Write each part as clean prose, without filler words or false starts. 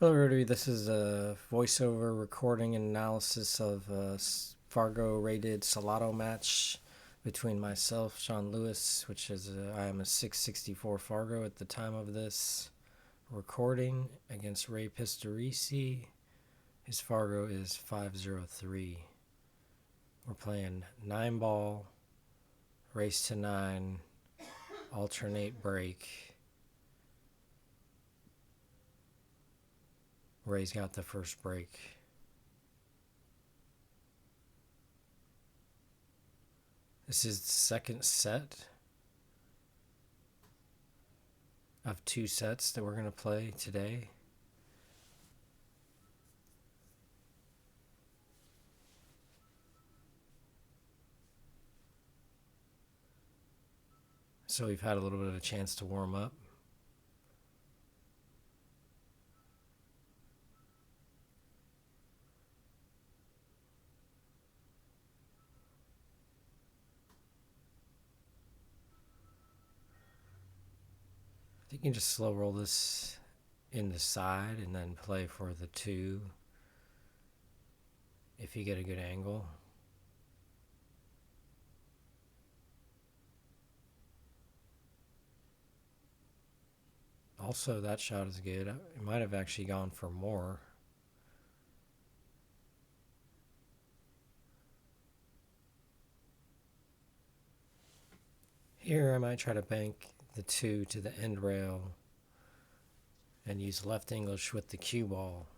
Hello, everybody. This is a voiceover recording and analysis of a Fargo rated Salotto match between myself, Sean Lewis, which is I am a 664 Fargo at the time of this recording, against Ray Pistoresi. His Fargo is 503. We're playing 9-ball, race to 9, alternate break. Ray's got the first break. This is the second set of 2 sets that we're going to play today. So we've had a little bit of a chance to warm up. I think you can just slow roll this in the side and then play for the 2 if you get a good angle. Also, that shot is good. It might have actually gone for more. Here I might try to bank the 2 to the end rail and use left English with the cue ball.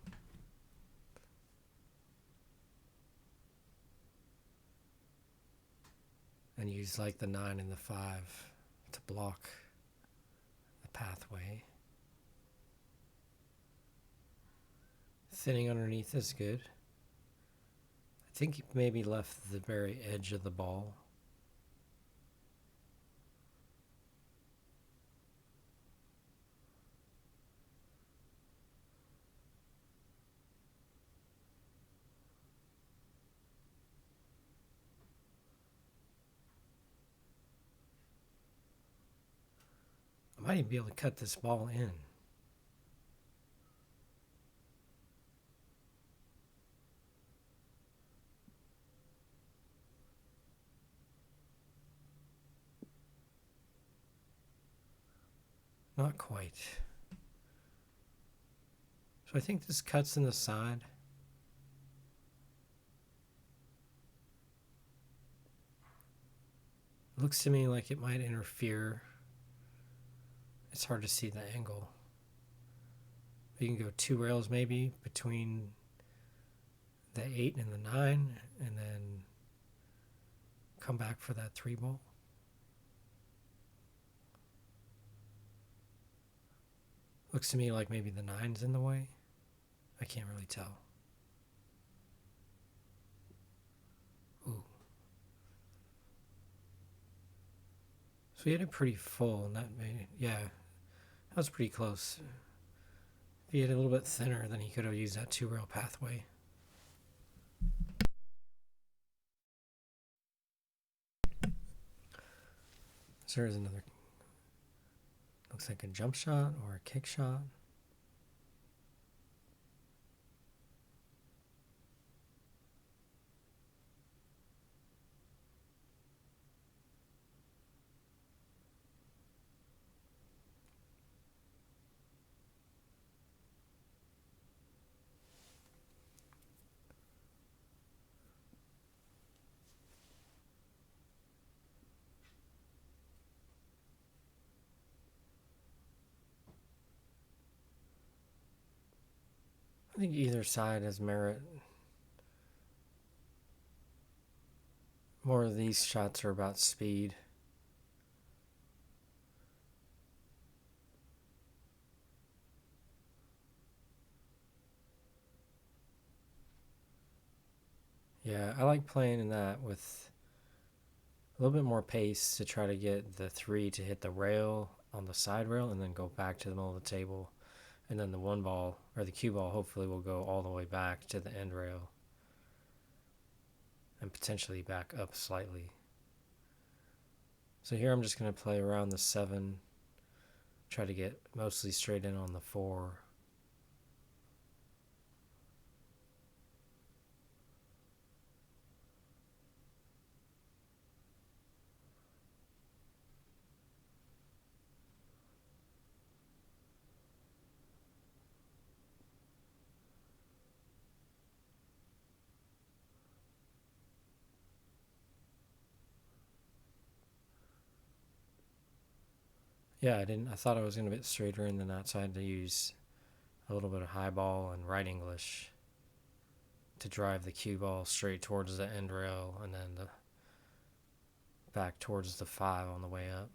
And use like the 9 and the 5 to block the pathway. Thinning underneath is good. I think he maybe left the very edge of the ball. I might even be able to cut this ball in. Not quite. So I think this cuts in the side. Looks to me like it might interfere. It's hard to see the angle. You can go 2 rails maybe between the 8 and the 9 and then come back for that 3 ball. Looks to me like maybe the 9's in the way. I can't really tell. Ooh. So he had it pretty full, and that made it, yeah, that was pretty close. If he had it a little bit thinner, then he could have used that 2 rail pathway. So there's another, looks like a jump shot or a kick shot. I think either side has merit. More of these shots are about speed. Yeah, I like playing in that with a little bit more pace to try to get the 3 to hit the rail on the side rail and then go back to the middle of the table. And then the 1 ball, or the cue ball, hopefully will go all the way back to the end rail and potentially back up slightly. So here I'm just going to play around the 7, try to get mostly straight in on the 4. Yeah, I didn't. I thought I was going to get straighter in than that, so I had to use a little bit of high ball and right English to drive the cue ball straight towards the end rail and then the back towards the 5 on the way up.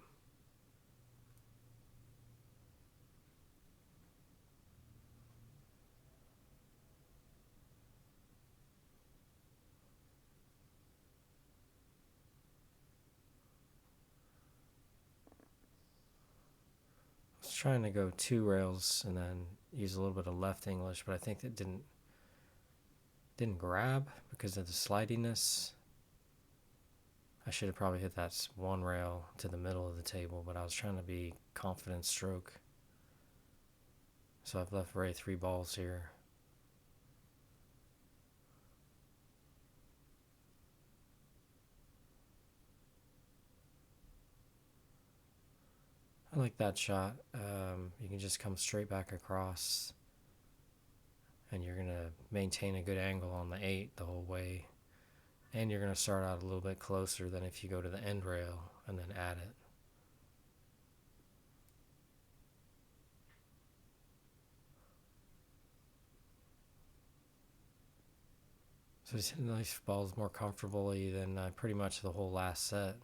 I was trying to go 2 rails and then use a little bit of left English, but I think it didn't grab because of the slidiness. I should have probably hit that 1 rail to the middle of the table, but I was trying to be confident stroke. So I've left Ray 3 balls here. I like that shot. You can just come straight back across, and you're going to maintain a good angle on the 8 the whole way. And you're going to start out a little bit closer than if you go to the end rail and then add it. So he's hitting these balls more comfortably than pretty much the whole last set.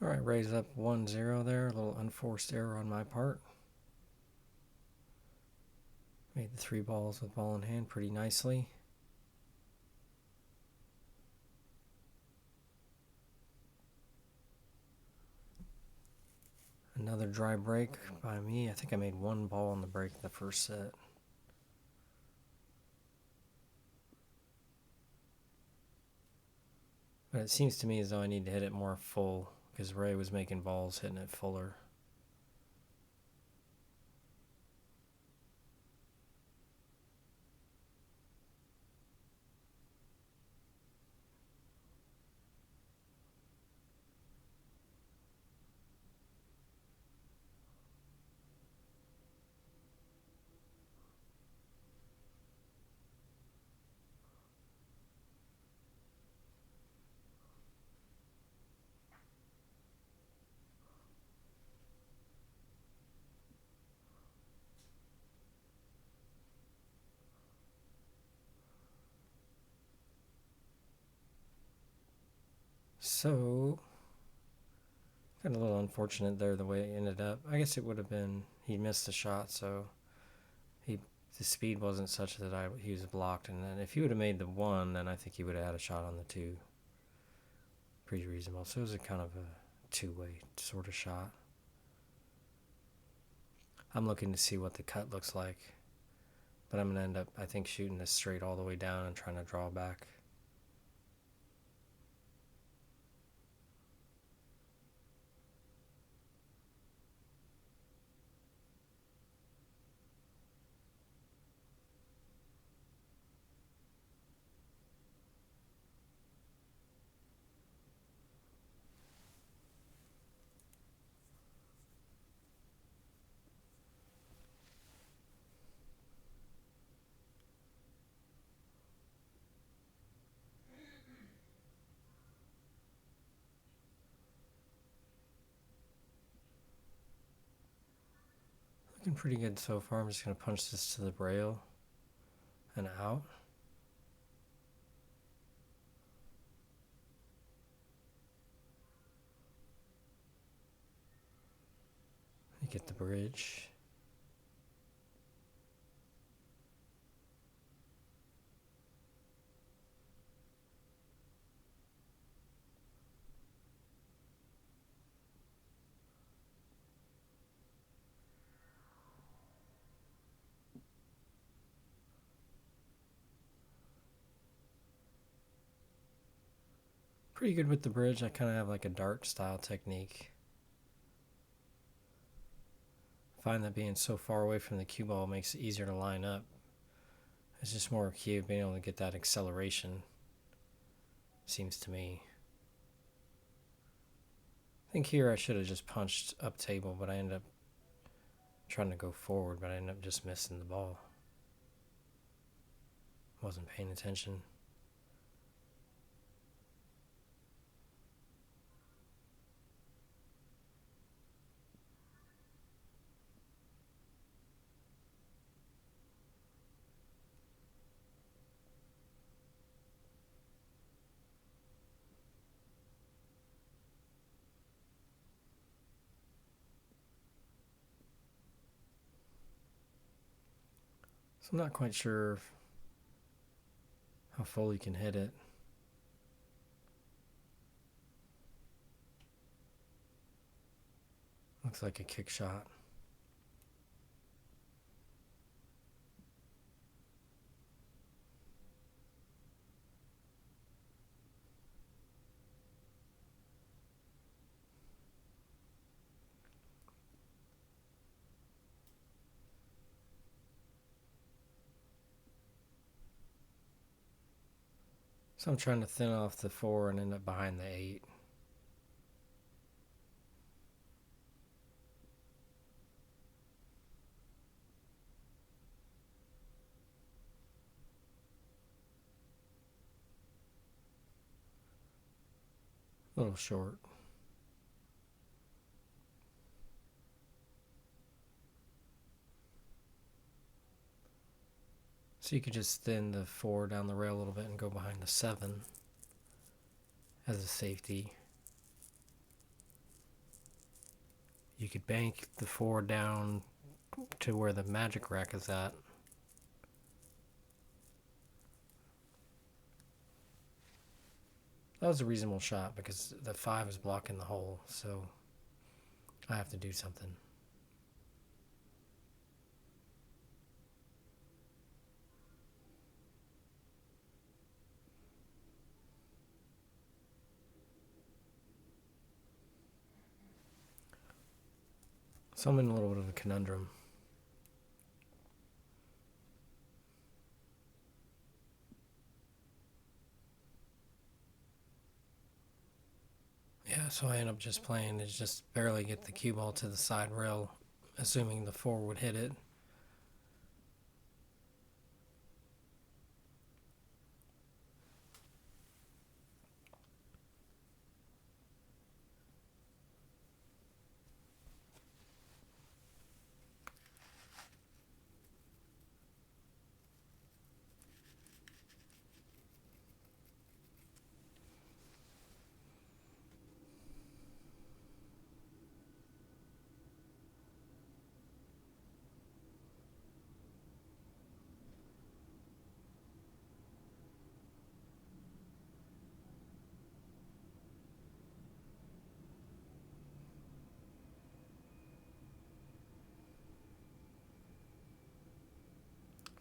All right, raise up 1-0 there. A little unforced error on my part. Made the 3 balls with ball in hand pretty nicely. Another dry break by me. I think I made 1 ball on the break the first set. But it seems to me as though I need to hit it more full because Ray was making balls hitting it fuller. So, kind of a little unfortunate there the way it ended up. I guess it would have been he missed the shot, so the speed wasn't such that he was blocked. And then if he would have made the 1, then I think he would have had a shot on the 2. Pretty reasonable. So it was a kind of a 2-way sort of shot. I'm looking to see what the cut looks like, but I'm going to end up, I think, shooting this straight all the way down and trying to draw back. Looking pretty good so far. I'm just going to punch this to the rail and out. Get the bridge. pretty good with the bridge. I kind of have like a dart style technique. I find that being so far away from the cue ball makes it easier to line up. It's just more a key of being able to get that acceleration, seems to me. I think here I should have just punched up table, but I ended up trying to go forward, but I ended up just missing the ball. Wasn't paying attention. So I'm not quite sure how full you can hit it. Looks like a kick shot. So I'm trying to thin off the 4 and end up behind the 8. A little short. So you could just thin the 4 down the rail a little bit and go behind the 7 as a safety. You could bank the 4 down to where the magic rack is at. That was a reasonable shot because the 5 is blocking the hole, so I have to do something. So I'm in a little bit of a conundrum. Yeah, so I end up just playing to just barely get the cue ball to the side rail, assuming the 4 would hit it.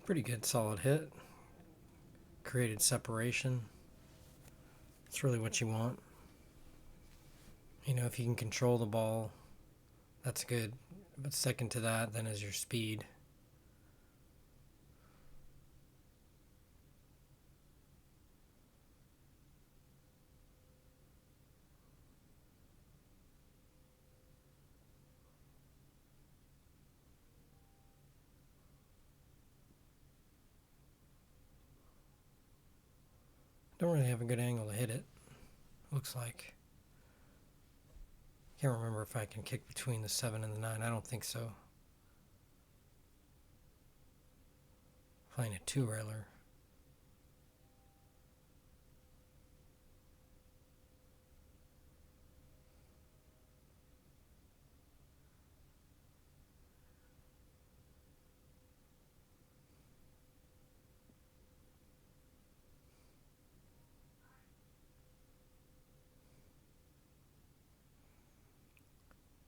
Pretty good solid hit. Created separation. It's really what you want. You know, if you can control the ball, that's good. But second to that, then, is your speed. Don't really have a good angle to hit it, looks like. Can't remember if I can kick between the 7 and the 9. I don't think so. Playing a 2-railer.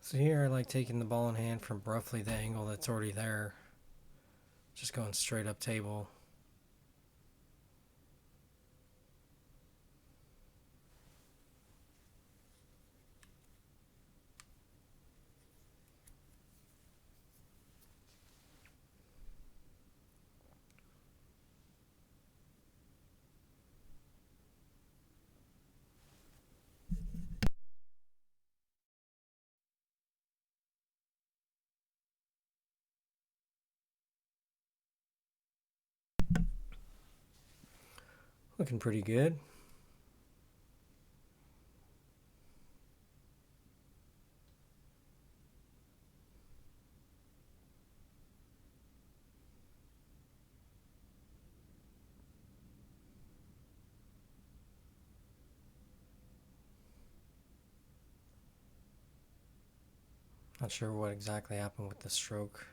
So here I like taking the ball in hand from roughly the angle that's already there. Just going straight up table. Looking pretty good. Not sure what exactly happened with the stroke.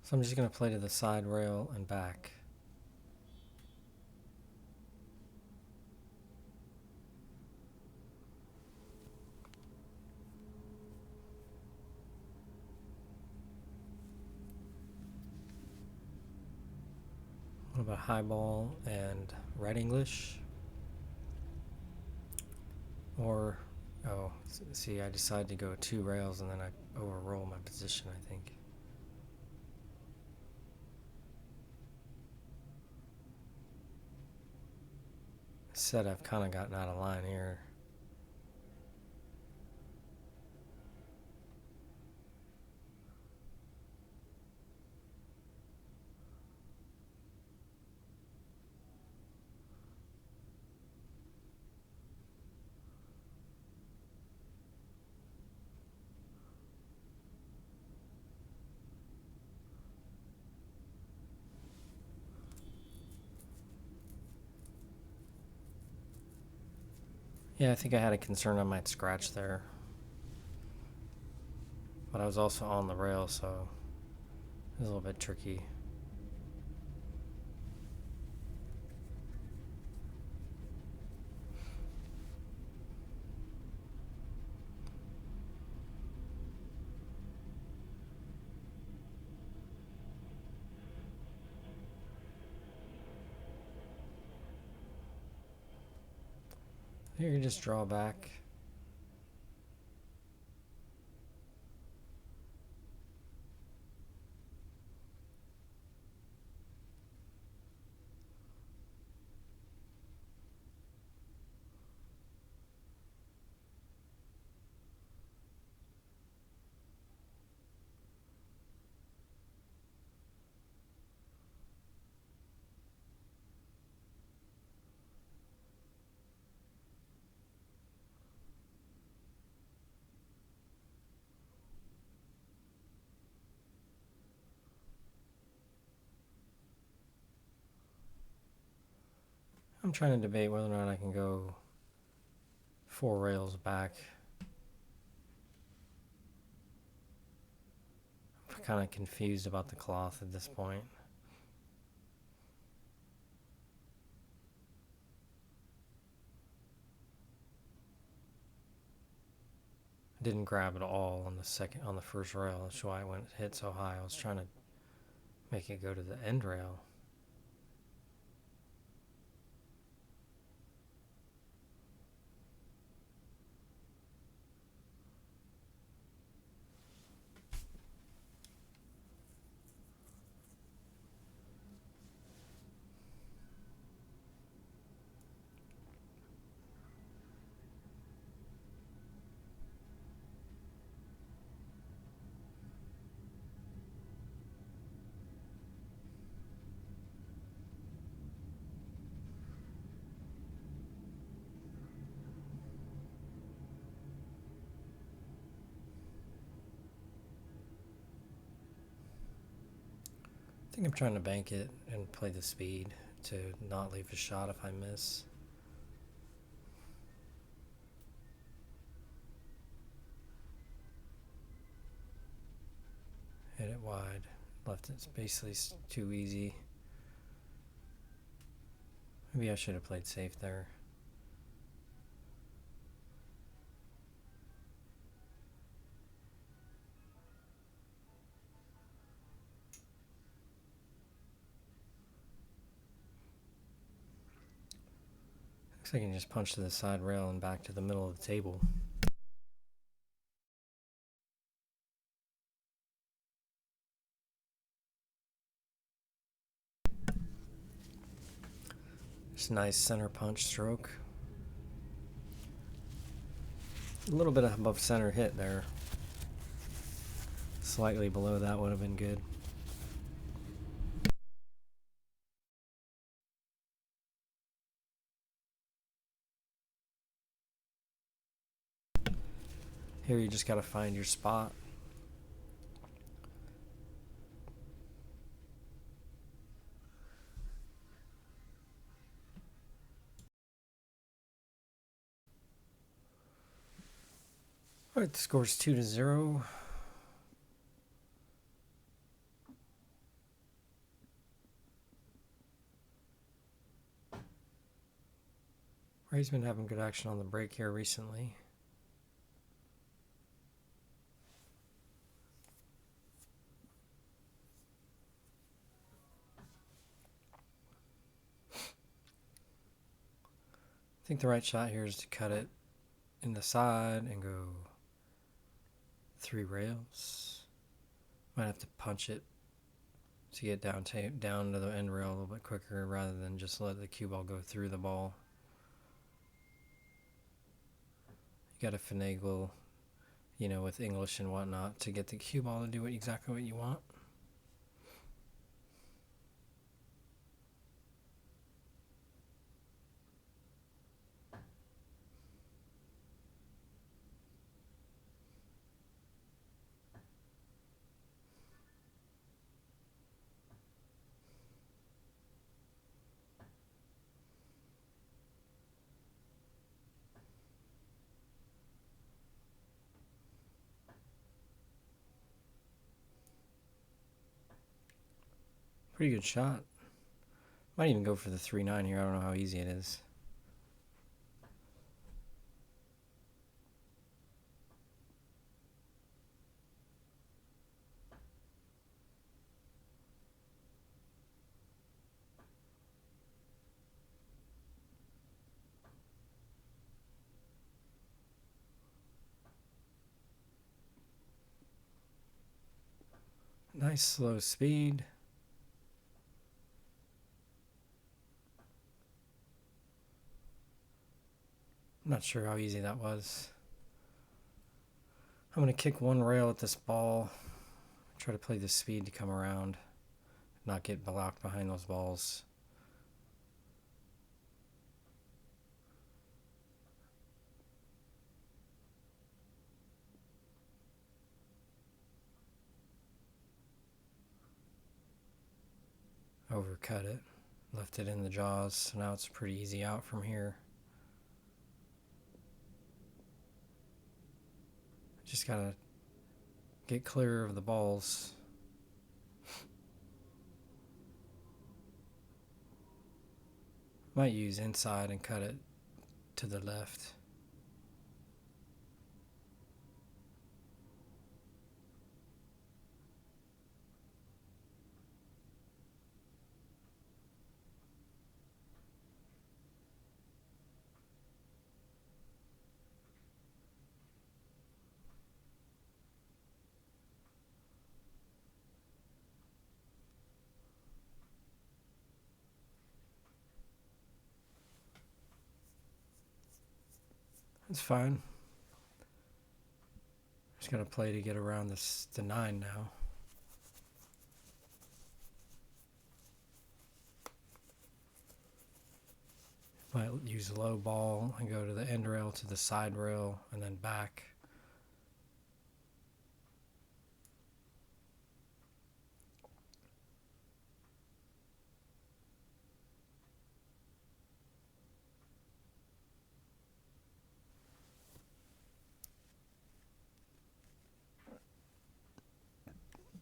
So I'm just going to play to the side rail and back. What about high ball and red English? Or, oh, see, I decided to go 2 rails and then I overroll my position, I think. Said I've kind of gotten out of line here. Yeah, I think I had a concern I might scratch there. But I was also on the rail, so it was a little bit tricky. Here, you just draw back. I'm trying to debate whether or not I can go 4 rails back. I'm kind of confused about the cloth at this point. I didn't grab it all on the first rail. That's why it hit so high. I was trying to make it go to the end rail. I think I'm trying to bank it and play the speed to not leave a shot if I miss. Hit it wide. Left it's basically too easy. Maybe I should have played safe there. Looks like I can just punch to the side rail and back to the middle of the table. It's a nice center punch stroke. A little bit above center hit there. Slightly below that would have been good. Here you just got to find your spot. Alright, the score's 2-0. Ray's been having good action on the break here recently. I think the right shot here is to cut it in the side and go 3 rails. Might have to punch it to get down to the end rail a little bit quicker rather than just let the cue ball go through the ball. You got to finagle, with English and whatnot to get the cue ball to do exactly what you want. Pretty good shot. Might even go for the 3-9 here. I don't know how easy it is. Nice slow speed. I'm not sure how easy that was. I'm going to kick 1 rail at this ball. Try to play the speed to come around. Not get blocked behind those balls. Overcut it. Left it in the jaws. So now it's a pretty easy out from here. Just gotta get clear of the balls. Might use inside and cut it to the left. It's fine. Just gotta play to get around the 9 now. Might use a low ball and go to the end rail to the side rail and then back.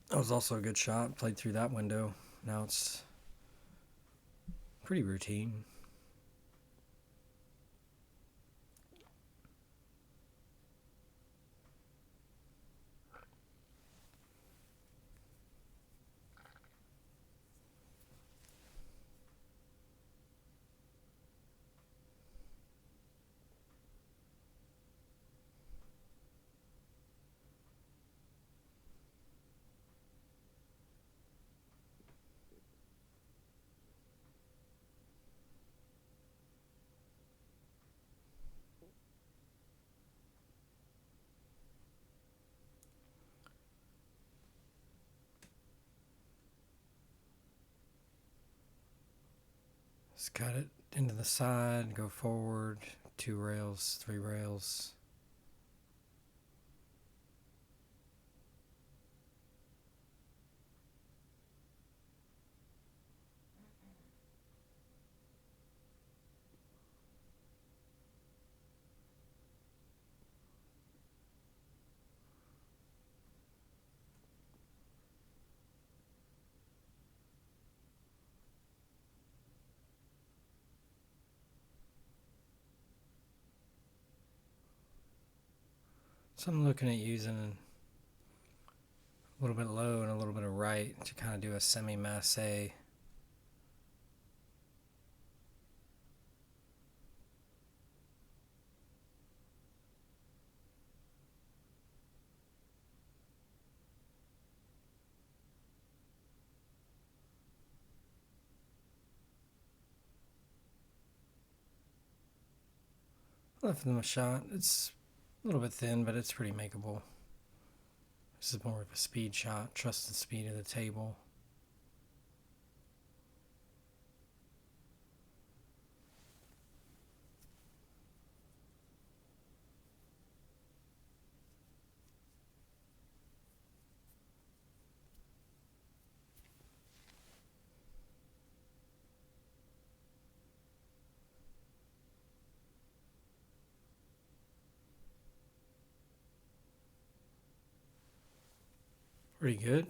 That was also a good shot. Played through that window. Now it's pretty routine. Just cut it into the side, go forward, 2 rails, 3 rails. So I'm looking at using a little bit low and a little bit of right to kind of do a semi-masse. Left them a shot. It's a little bit thin, but it's pretty makeable. This is more of a speed shot. Trust the speed of the table. Pretty good.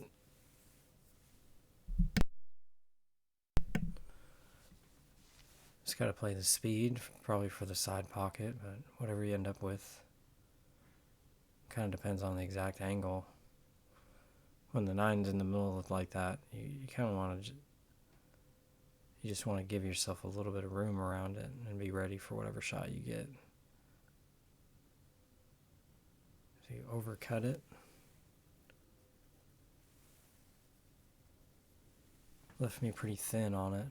Just got to play the speed, probably for the side pocket, but whatever you end up with. Kind of depends on the exact angle. When the 9's in the middle like that, you kind of want to, you just want to give yourself a little bit of room around it and be ready for whatever shot you get. So you overcut it. Left me pretty thin on it.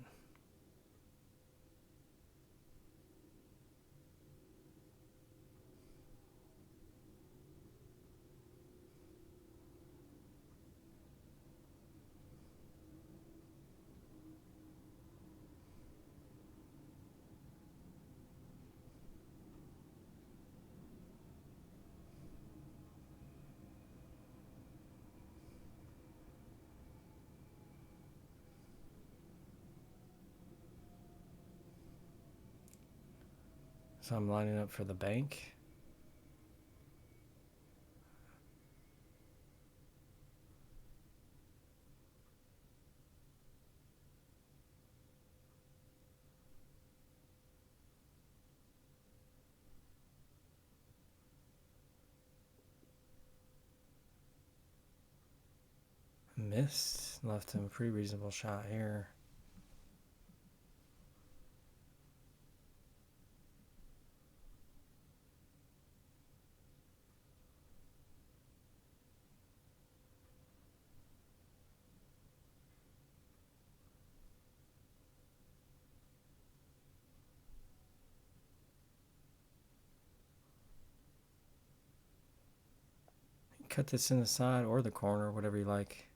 So I'm lining up for the bank. Missed. Left him a pretty reasonable shot here. Cut this in the side or the corner, whatever you like.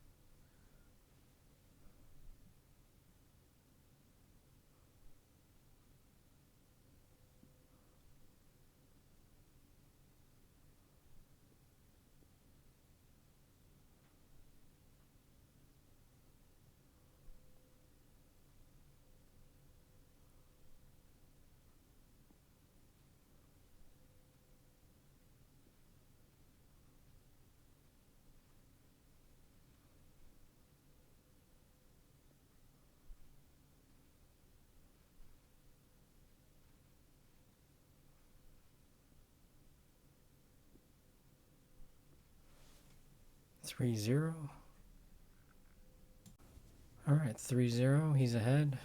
Three zero. All right, 3-0. He's ahead.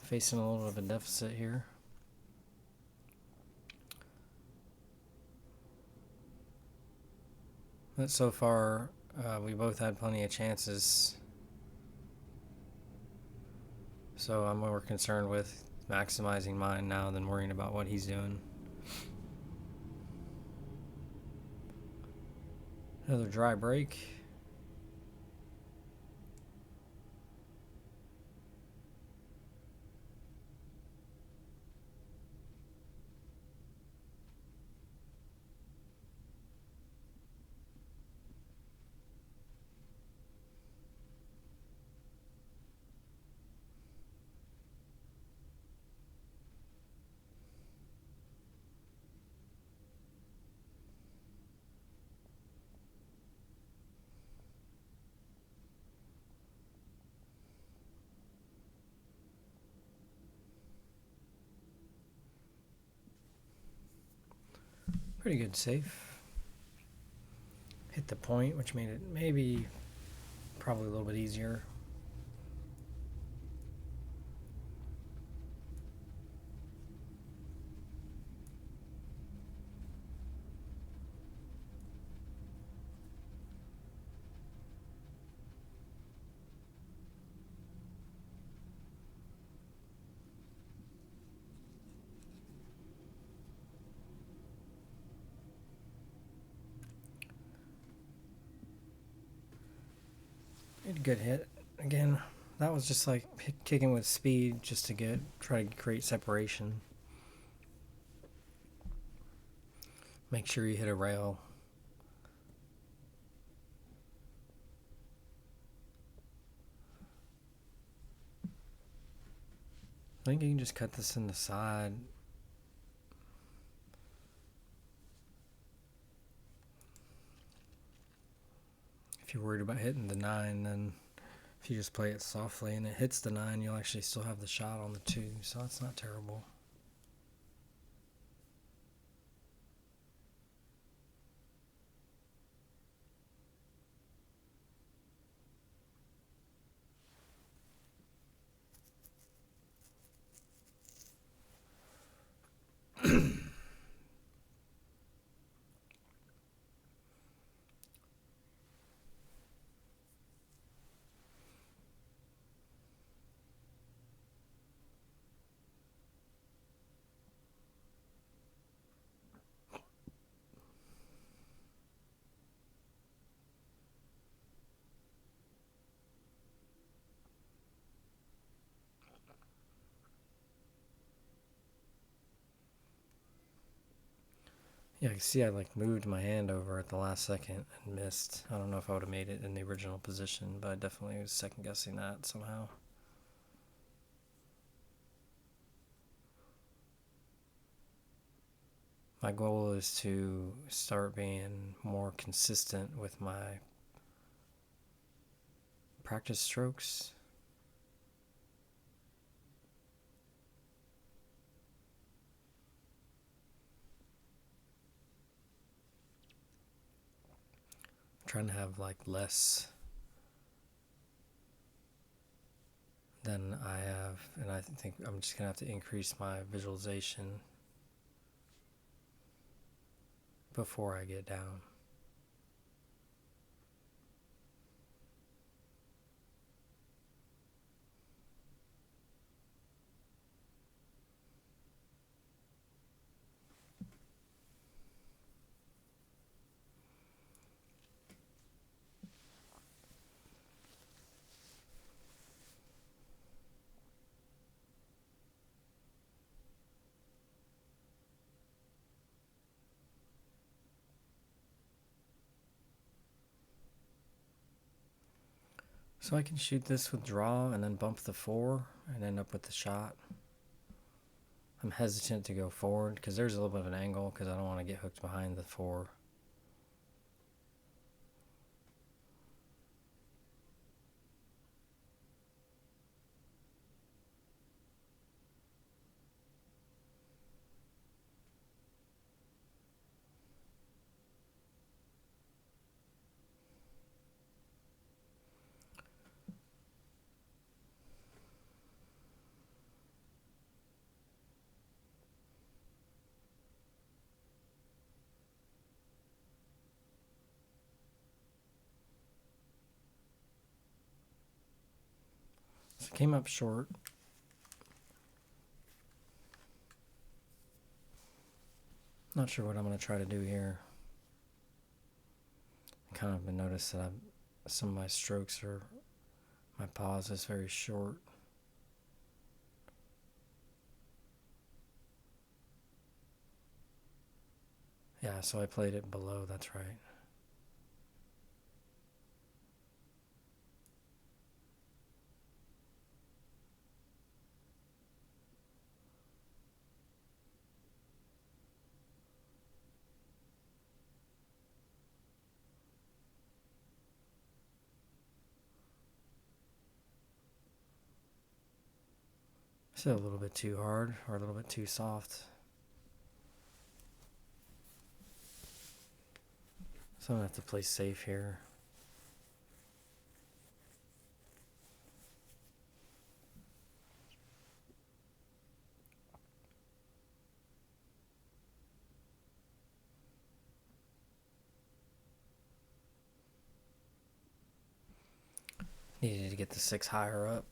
Facing a little bit of a deficit here. But so far, we both had plenty of chances. So I'm more concerned with maximizing mine now than worrying about what he's doing. Another dry break. Pretty good safe. Hit the point, which made it maybe probably a little bit easier. Made a good hit. Again, that was just like kicking with speed just to try to create separation. Make sure you hit a rail. I think you can just cut this in the side. If you're worried about hitting the 9, then if you just play it softly and it hits the 9, you'll actually still have the shot on the 2, so that's not terrible. Yeah, I see I like moved my hand over at the last second and missed. I don't know if I would have made it in the original position, but I definitely was second guessing that somehow. My goal is to start being more consistent with my practice strokes. I'm trying to have like less than I have, and I think I'm just gonna have to increase my visualization before I get down. So I can shoot this with draw and then bump the 4 and end up with the shot. I'm hesitant to go forward because there's a little bit of an angle because I don't want to get hooked behind the 4. So it came up short. Not sure what I'm going to try to do here. I kind of been noticed that some of my strokes are, my pause is very short. Yeah, so I played it below, that's right. Still a little bit too hard or a little bit too soft. So I'm going to have to play safe here. Needed to get the 6 higher up.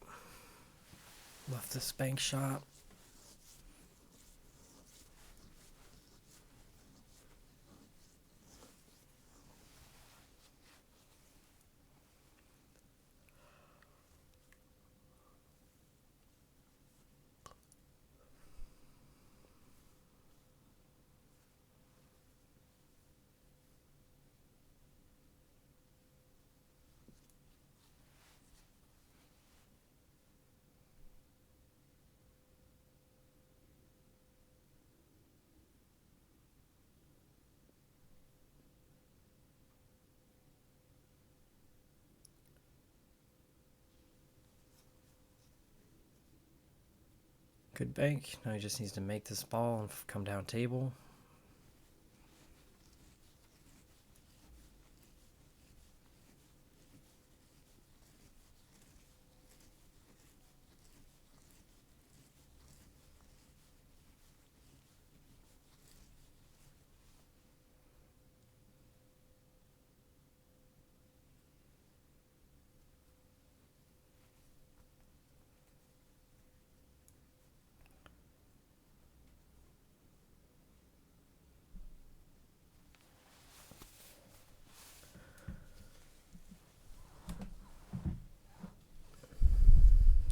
Left this bank shot. Good bank. Now he just needs to make this ball and come down table.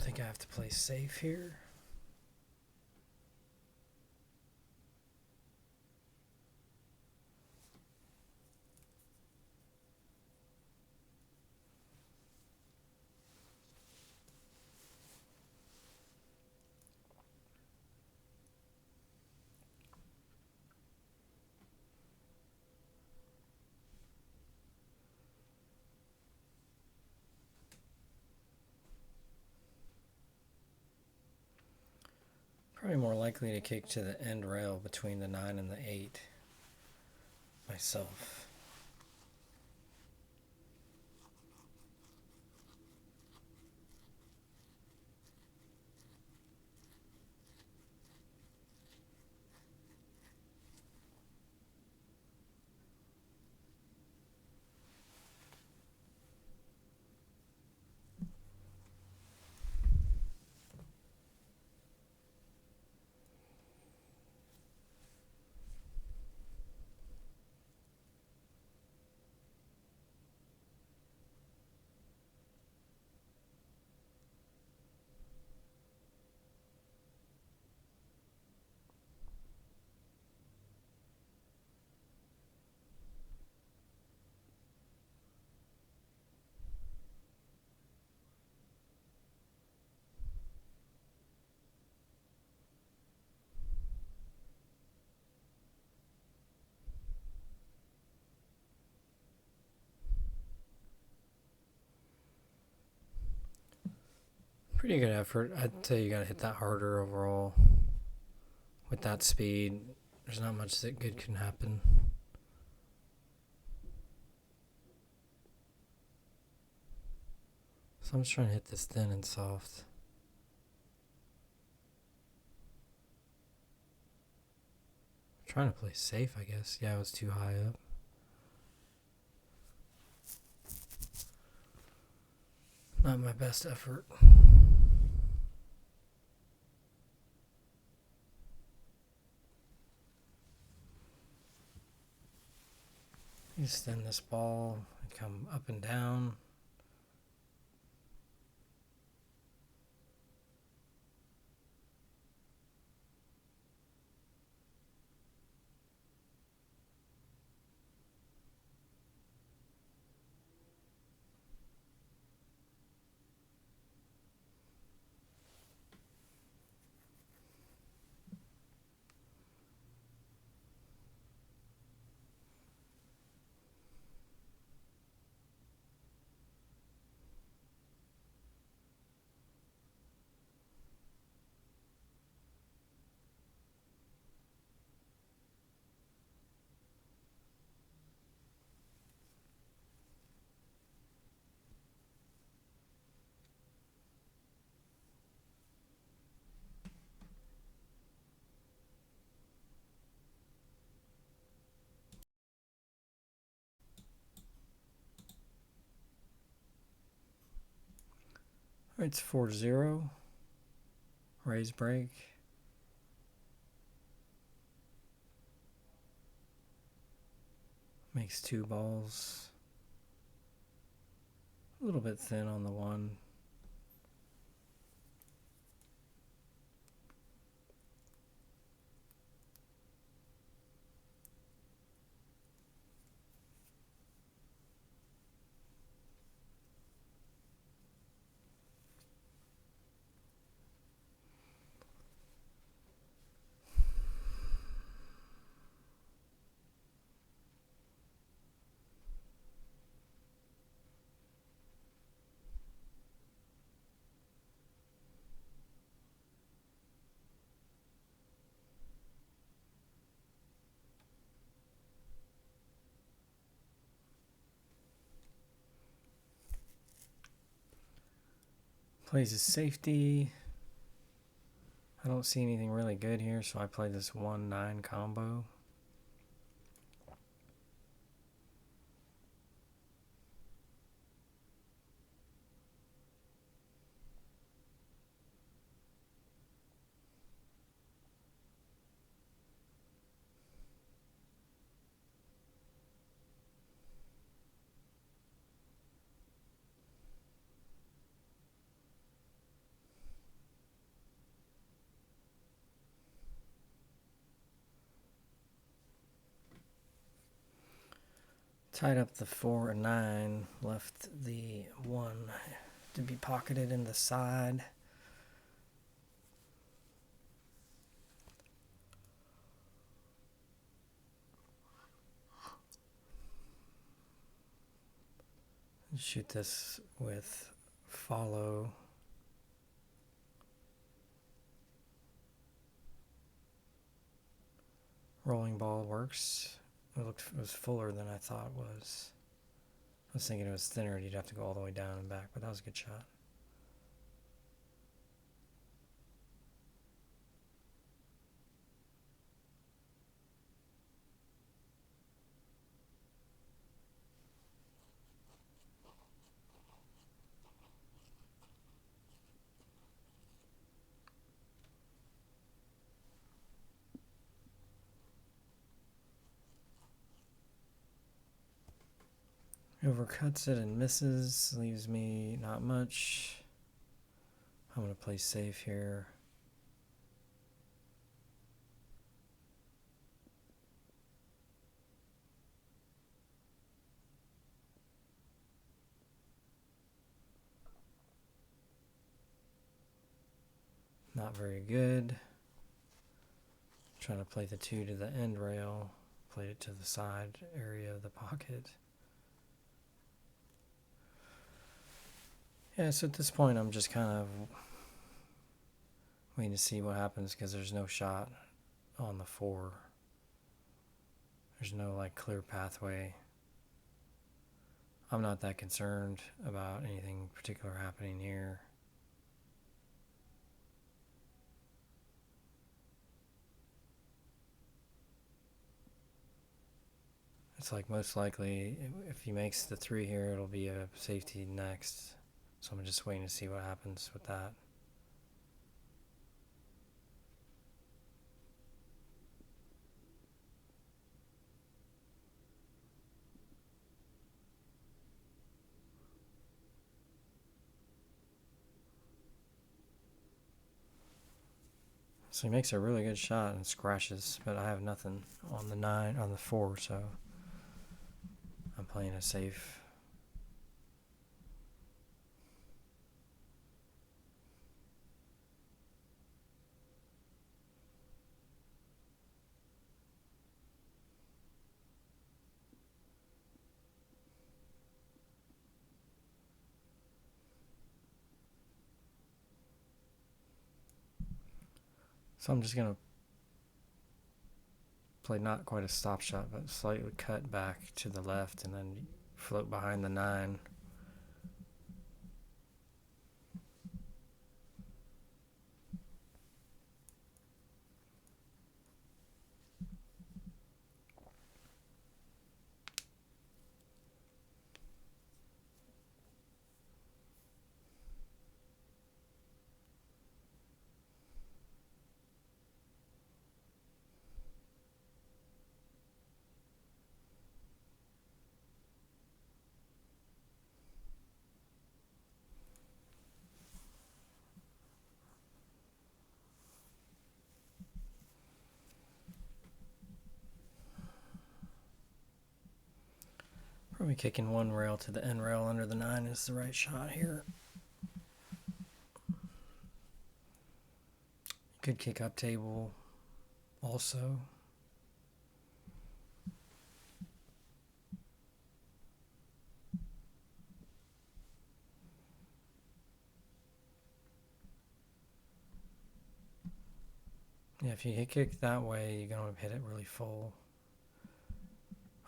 I think I have to play safe here. Probably more likely to kick to the end rail between the 9 and the 8 myself. Pretty good effort. I'd say you gotta hit that harder overall. With that speed, there's not much that good can happen. So I'm just trying to hit this thin and soft. I'm trying to play safe, I guess. Yeah, I was too high up. Not my best effort. Extend this ball and come up and down. It's 4-0. Raise break. Makes 2 balls. A little bit thin on the 1. Plays a safety. I don't see anything really good here, so I play this 1-9 combo. Tied up the 4 and 9, left the 1 to be pocketed in the side. Shoot this with follow. Rolling ball works. It was fuller than I thought it was. I was thinking it was thinner and you'd have to go all the way down and back, but that was a good shot. Overcuts it and misses, leaves me not much. I'm going to play safe here. Not very good. Trying to play the 2 to the end rail. Played it to the side area of the pocket. Yeah, so at this point I'm just kind of waiting to see what happens because there's no shot on the 4. There's no like clear pathway. I'm not that concerned about anything particular happening here. It's like most likely if he makes the 3 here, it'll be a safety next. So I'm just waiting to see what happens with that. So he makes a really good shot and scratches, but I have nothing on the 4, so I'm playing it safe. So I'm just going to play not quite a stop shot, but slightly cut back to the left and then float behind the 9. Probably kicking one rail to the end rail under the 9 is the right shot here. Could kick up table also. Yeah, if you hit kick that way, you're going to hit it really full.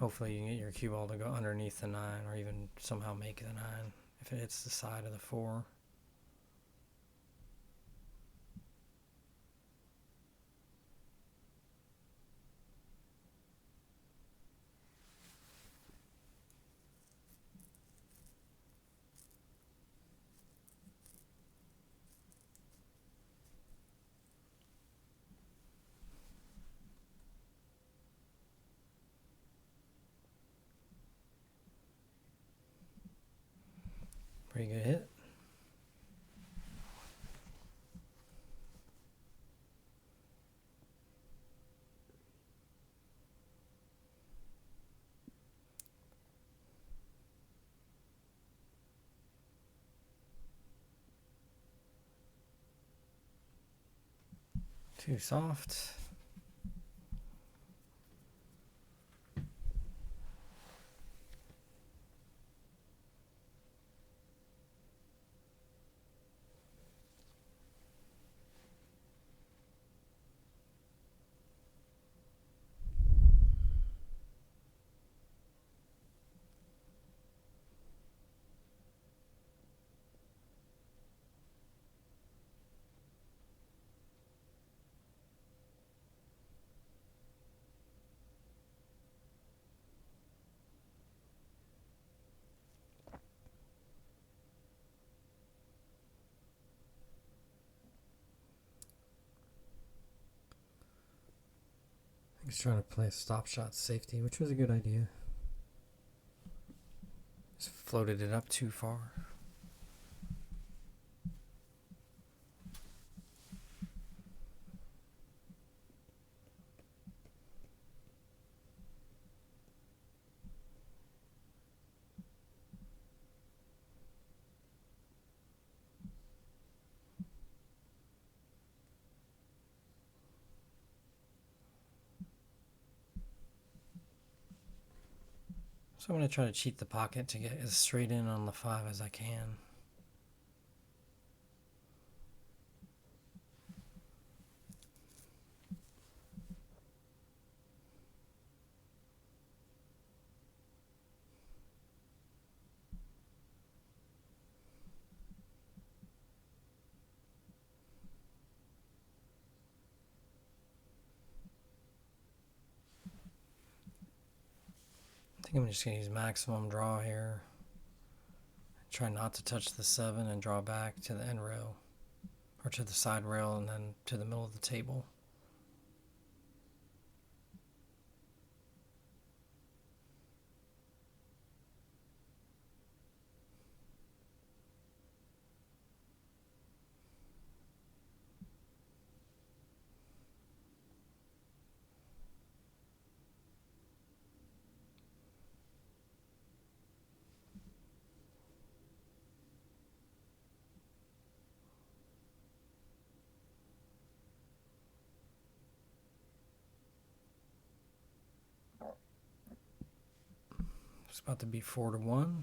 Hopefully you can get your cue ball to go underneath the 9 or even somehow make the 9 if it hits the side of the 4. Pretty good hit. Too soft. He's trying to play a stop shot safety, which was a good idea. Just floated it up too far. So I'm going to try to cheat the pocket to get as straight in on the 5 as I can. I think I'm just going to use maximum draw here. Try not to touch the 7 and draw back to the end rail. Or to the side rail and then to the middle of the table. It's about to be 4-1.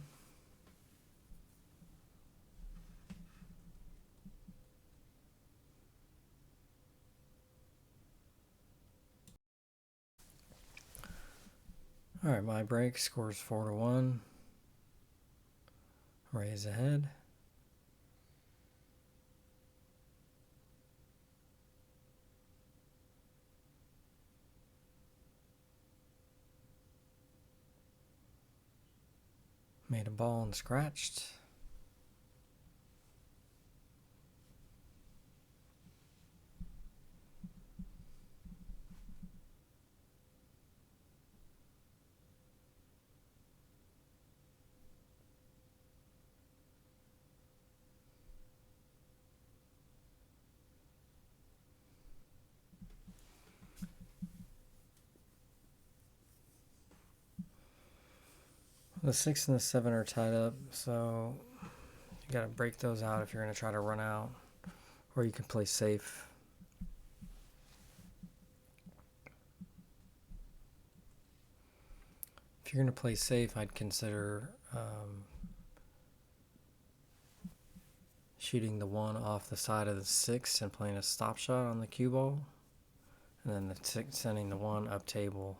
Alright, my break scores 4-1. Raise ahead. Made a ball and scratched. The 6 and the 7 are tied up, so you gotta break those out if you're gonna try to run out, or you can play safe. If you're gonna play safe, I'd consider shooting the 1 off the side of the 6 and playing a stop shot on the cue ball, and then sending the 1 up table,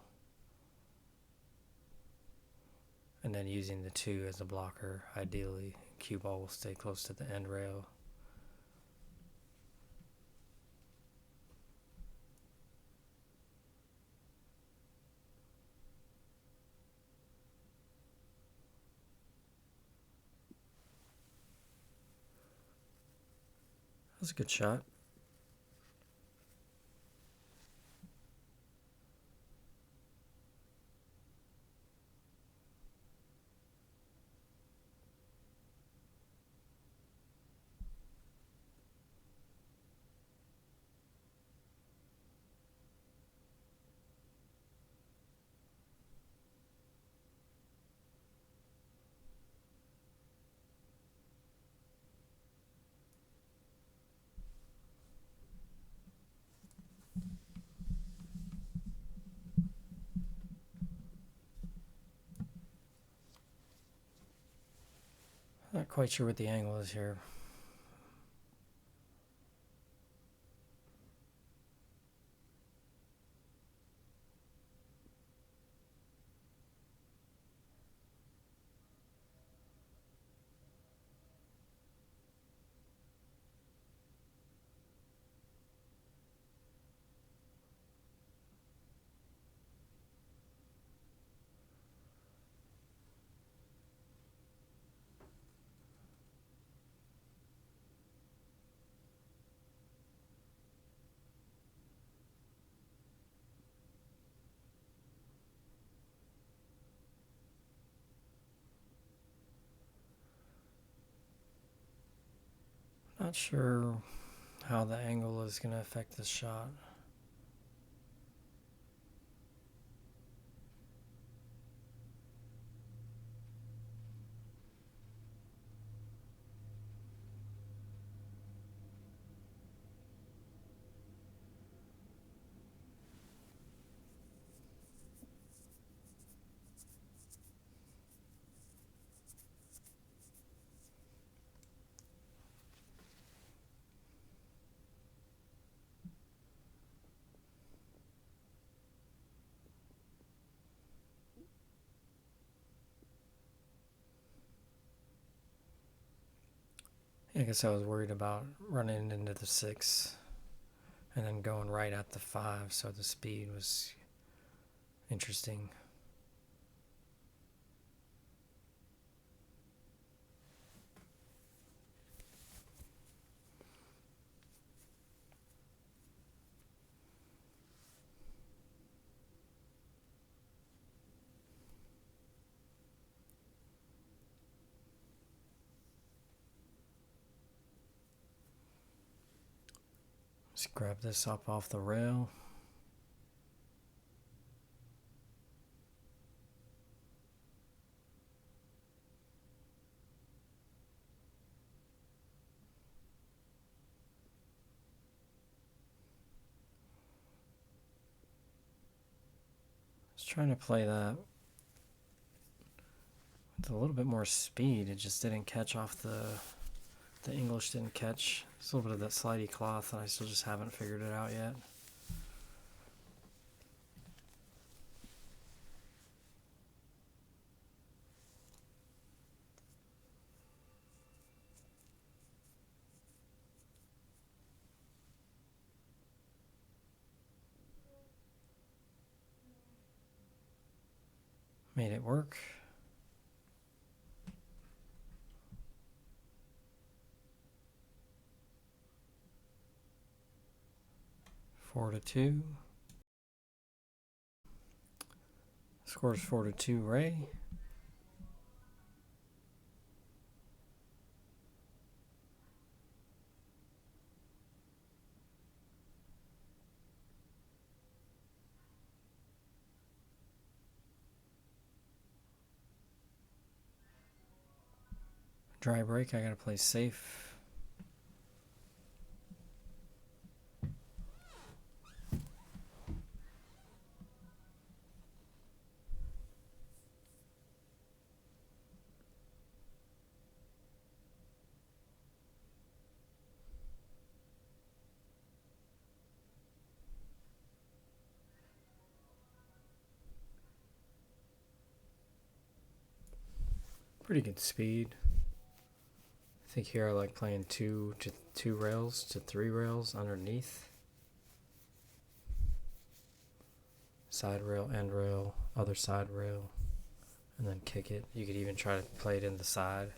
and then using the 2 as a blocker. Ideally, cue ball will stay close to the end rail. That was a good shot. Not quite sure what the angle is here. Not sure how the angle is going to affect this shot. I guess I was worried about running into the 6 and then going right at the 5, so the speed was interesting. Just grab this up off the rail. Just trying to play that with a little bit more speed. It just didn't catch off the English didn't catch. It's a little bit of that slidey cloth, and I still just haven't figured it out yet. Made it work. Four to two. Scores 4-2 Ray. dry break, I gotta play safe. Pretty good speed. I think here I like playing 2 rails to 3 rails underneath. Side rail, end rail, other side rail, and then kick it. You could even try to play it in the side.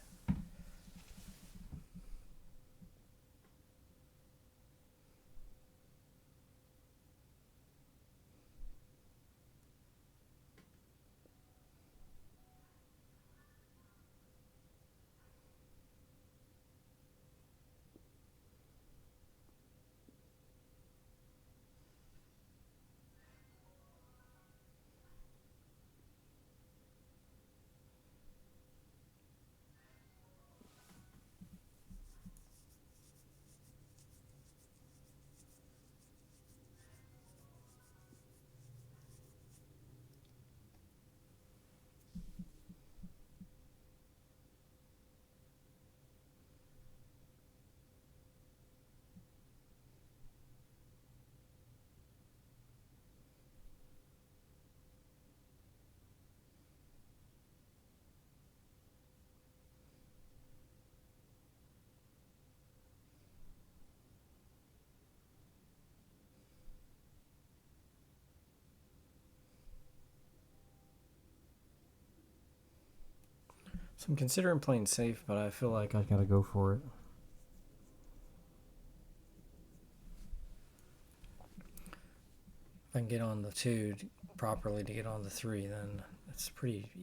So I'm considering playing safe, but I feel like I gotta go for it. If I can get on the 2 properly to get on the 3, then it's pretty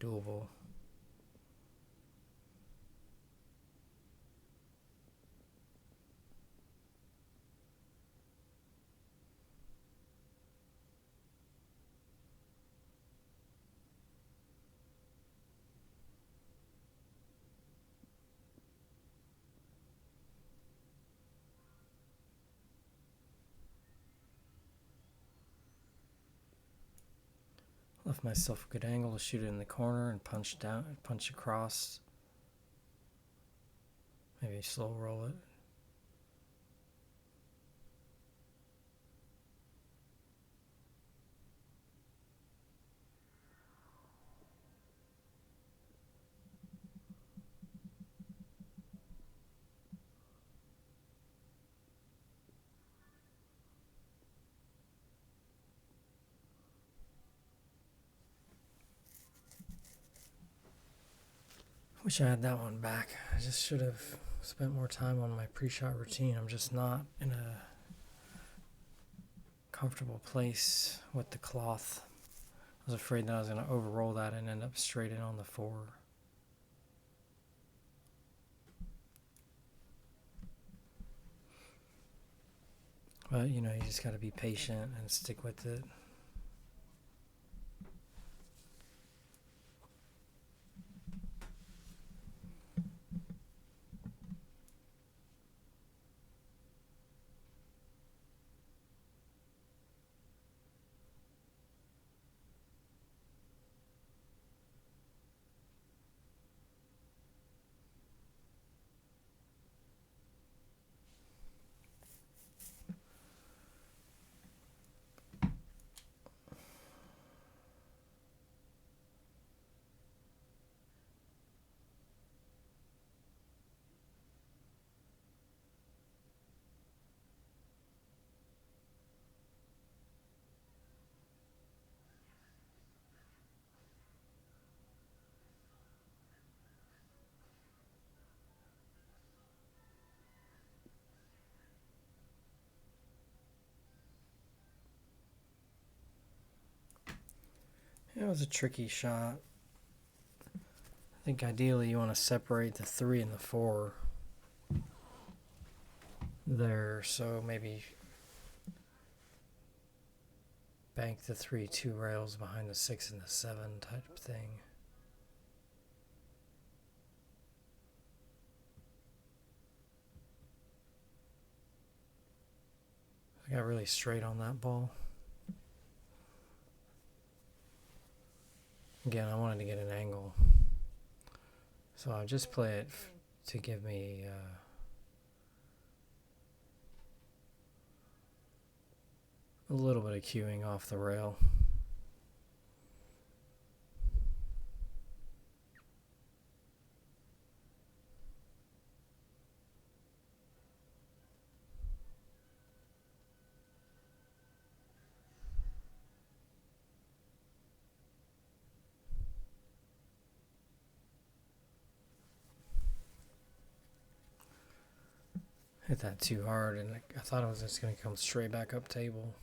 doable. Left myself a good angle to shoot it in the corner and punch down, punch across. Maybe slow roll it. Wish I had that one back. I just should have spent more time on my pre-shot routine. I'm just not in a comfortable place with the cloth. I was afraid that I was going to overroll that and end up straight in on the 4. But, you just got to be patient and stick with it. It was a tricky shot. I think ideally you want to separate the 3 and the 4 there, so maybe bank the 3 2 rails behind the 6 and the 7 type thing. I got really straight on that ball. Again, I wanted to get an angle. So I'll just play it to give me a little bit of cueing off the rail. Hit that too hard, and I thought it was just going to come straight back up table.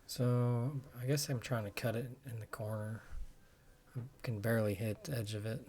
So I guess I'm trying to cut it in the corner. I can barely hit the edge of it.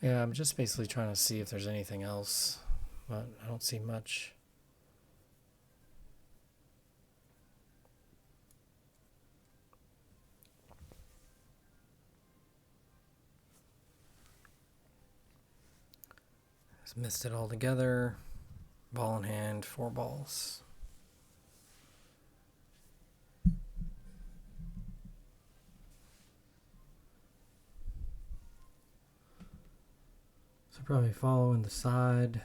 Yeah, I'm just basically trying to see if there's anything else, but I don't see much. Just missed it all together. Ball in hand, 4 balls. So probably following the side.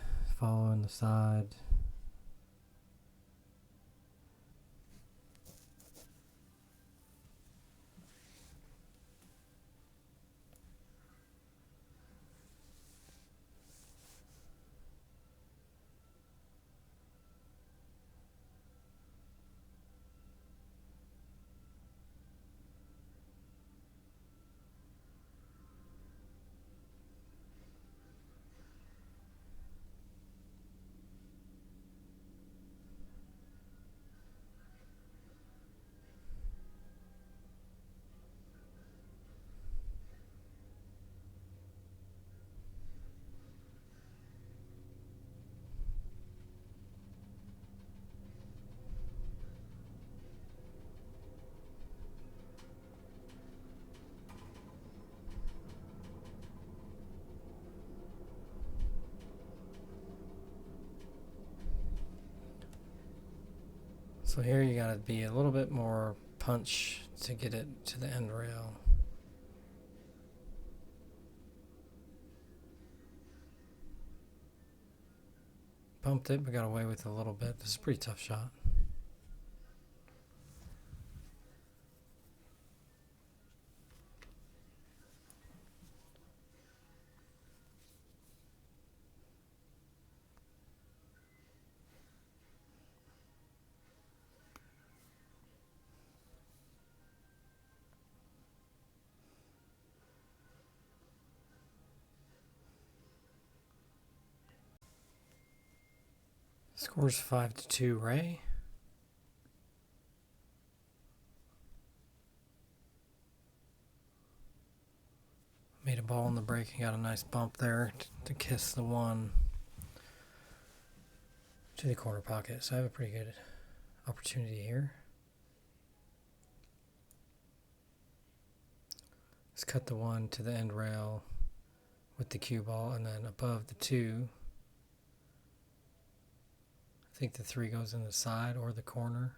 So here you gotta be a little bit more punch to get it to the end rail. Bumped it, but got away with it a little bit. This is a pretty tough shot. Score's 5-2, Ray. Made a ball in the break and got a nice bump there to kiss the one to the corner pocket. So I have a pretty good opportunity here. Let's cut the one to the end rail with the cue ball, and then above the 2, I think the 3 goes in the side or the corner.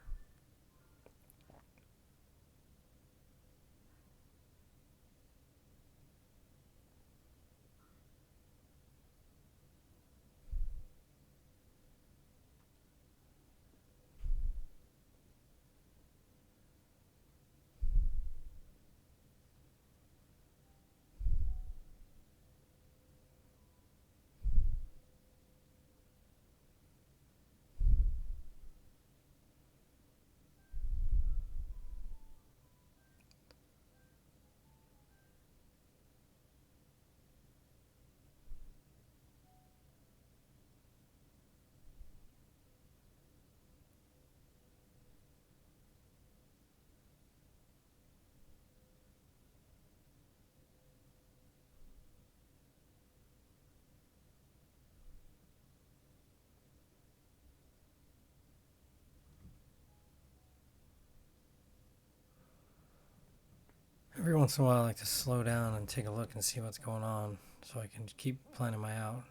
once in a while I like to slow down and take a look and see what's going on so I can keep planning my out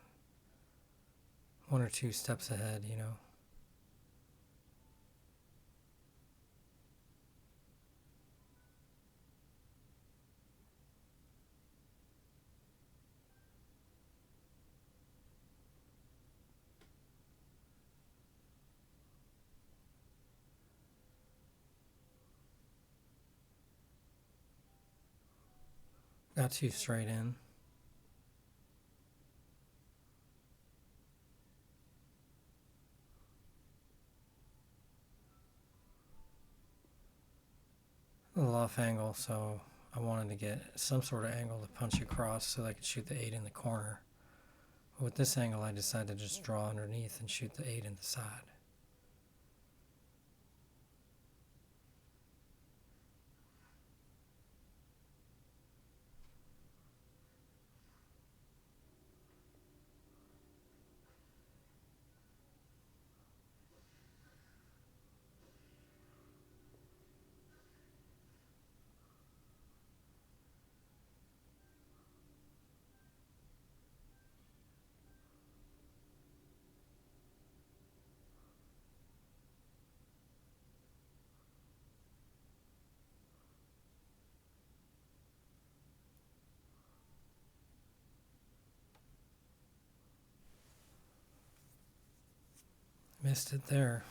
1 or 2 steps ahead, you know. Got 2 straight in. A little off angle, so I wanted to get some sort of angle to punch across so that I could shoot the 8 in the corner. But with this angle, I decided to just draw underneath and shoot the 8 in the side. Missed it there.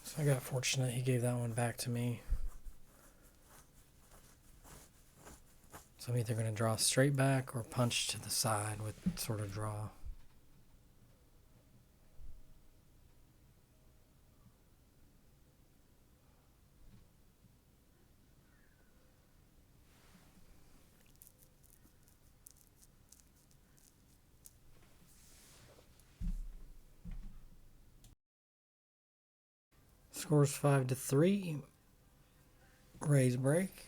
So I got fortunate, he gave that one back to me. So I'm either going to draw straight back or punch to the side with sort of draw. Score's 5-3. Raise break.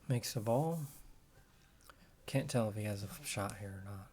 Makes the ball. Can't tell if he has a shot here or not.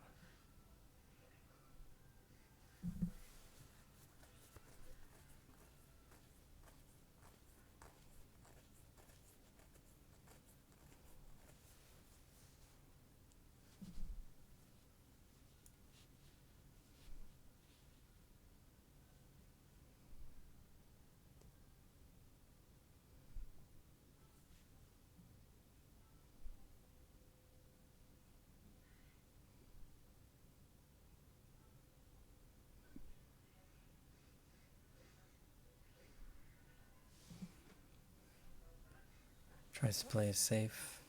Tries to play it safe.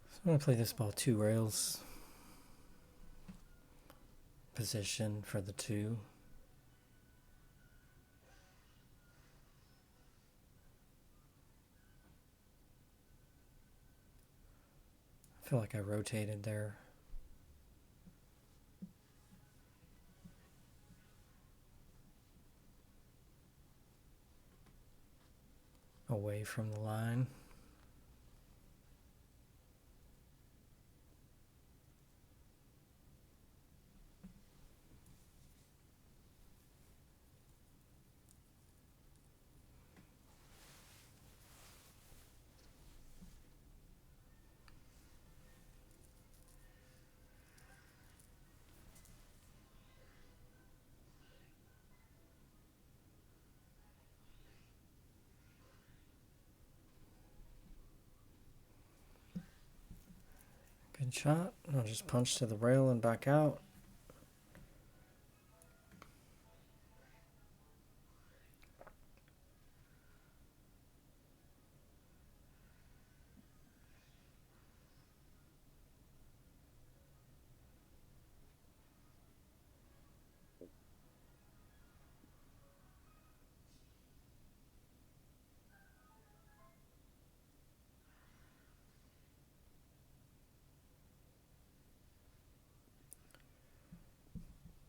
So I'm going to play this ball 2 rails. Position for the 2. I feel like I rotated there. Away from the line. Good shot. I'll just punch to the rail and back out.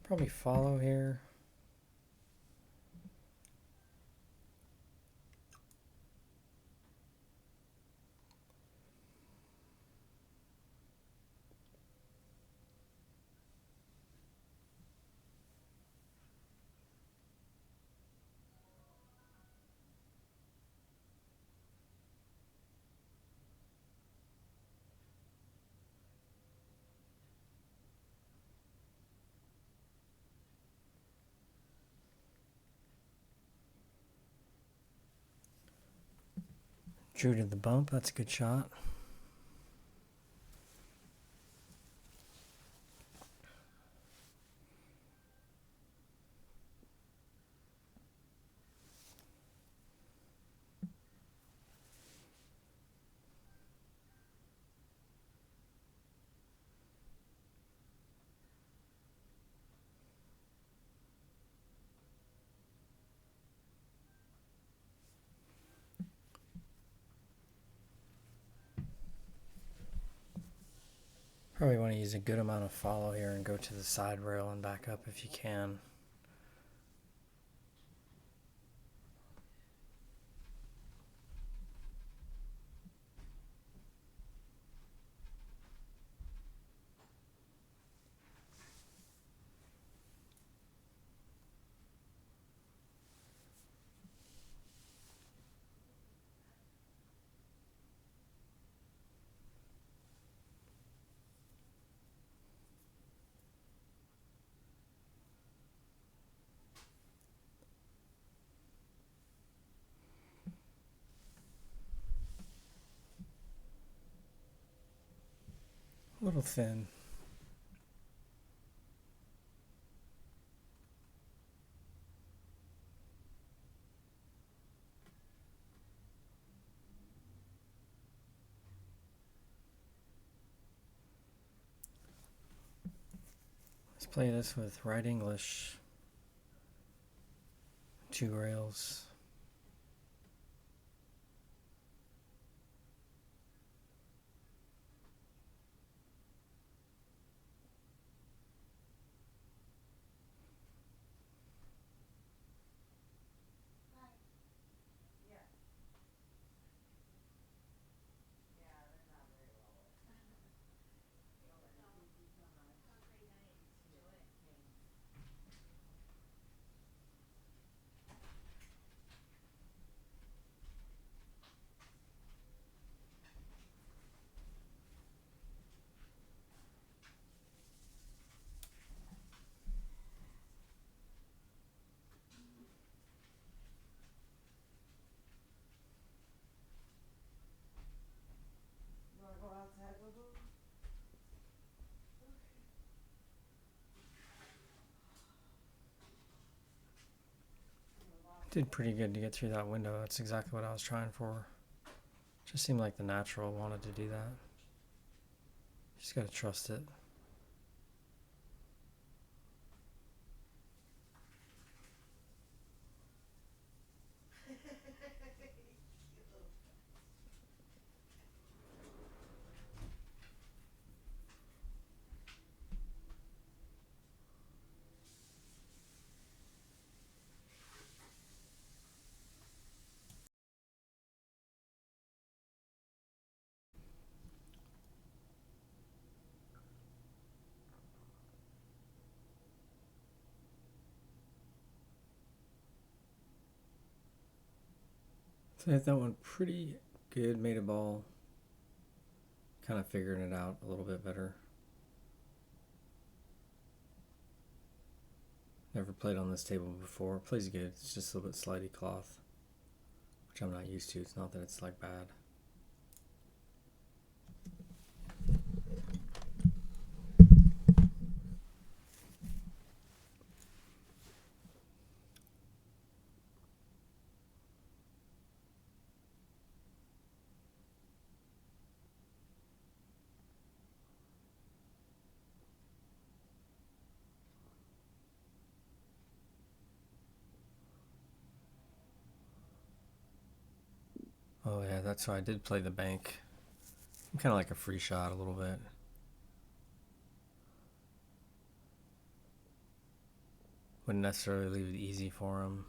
Probably follow here. Drew to the bump. That's a good shot. Probably want to use a good amount of follow here and go to the side rail and back up if you can. A little thin. Let's play this with right English. 2 rails. Did pretty good to get through that window. That's exactly what I was trying for. Just seemed like the natural wanted to do that. Just gotta trust it. So I hit that one pretty good, made a ball. Kind of figuring it out a little bit better. Never played on this table before. Plays good. It's just a little bit slidey cloth, which I'm not used to. It's not that it's like bad. Oh yeah, that's why I did play the bank. I'm kind of like a free shot a little bit. Wouldn't necessarily leave it easy for him,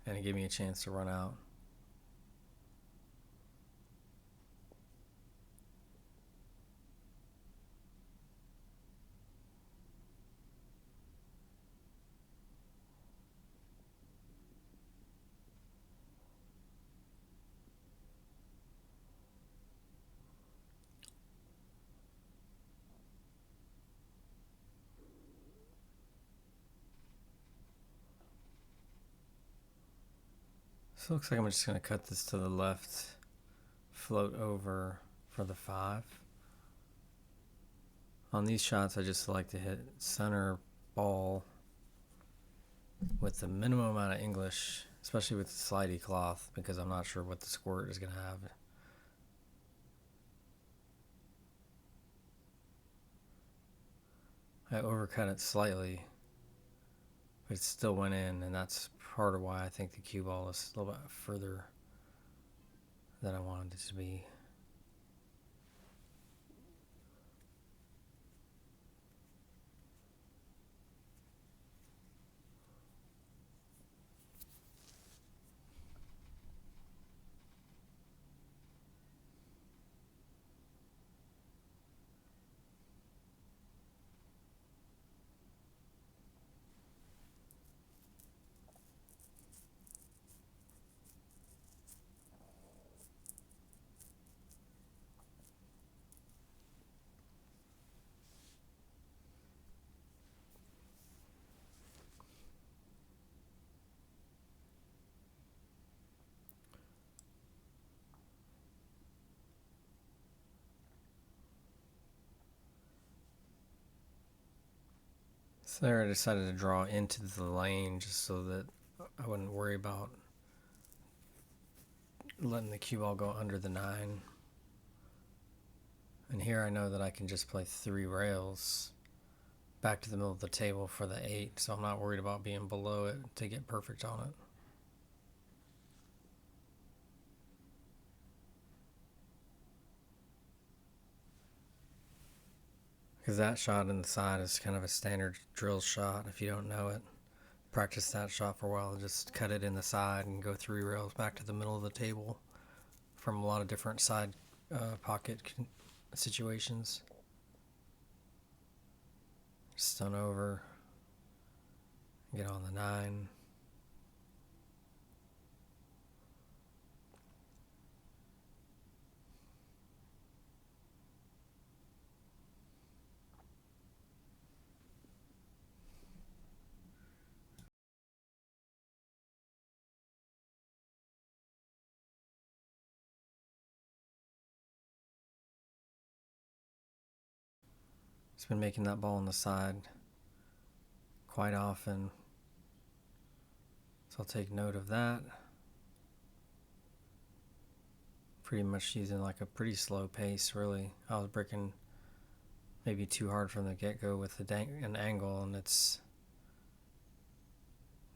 and it gave me a chance to run out. So it looks like I'm just going to cut this to the left, float over for the 5. On these shots, I just like to hit center ball with the minimum amount of English, especially with the slidey cloth, because I'm not sure what the squirt is going to have. I overcut it slightly, but it still went in, and that's part of why I think the cue ball is a little bit further than I wanted it to be. So there I decided to draw into the lane just so that I wouldn't worry about letting the cue ball go under the 9. And here I know that I can just play 3 rails back to the middle of the table for the 8, so I'm not worried about being below it to get perfect on it. Because that shot in the side is kind of a standard drill shot. If you don't know it, practice that shot for a while. Just cut it in the side and go 3 rails back to the middle of the table from a lot of different side pocket situations. Stun over, get on the 9. Just been making that ball on the side quite often, so I'll take note of that. Pretty much using like a pretty slow pace, really. I was breaking maybe too hard from the get-go with an angle, and it's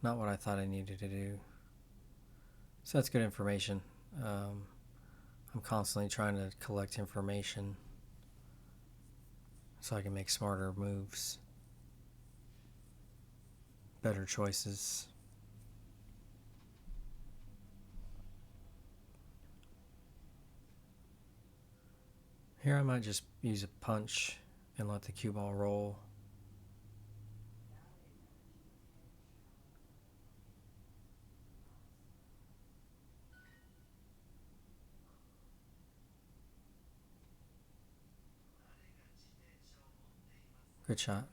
not what I thought I needed to do. So that's good information. I'm constantly trying to collect information so I can make smarter moves, better choices. Here I might just use a punch and let the cue ball roll. Good shot.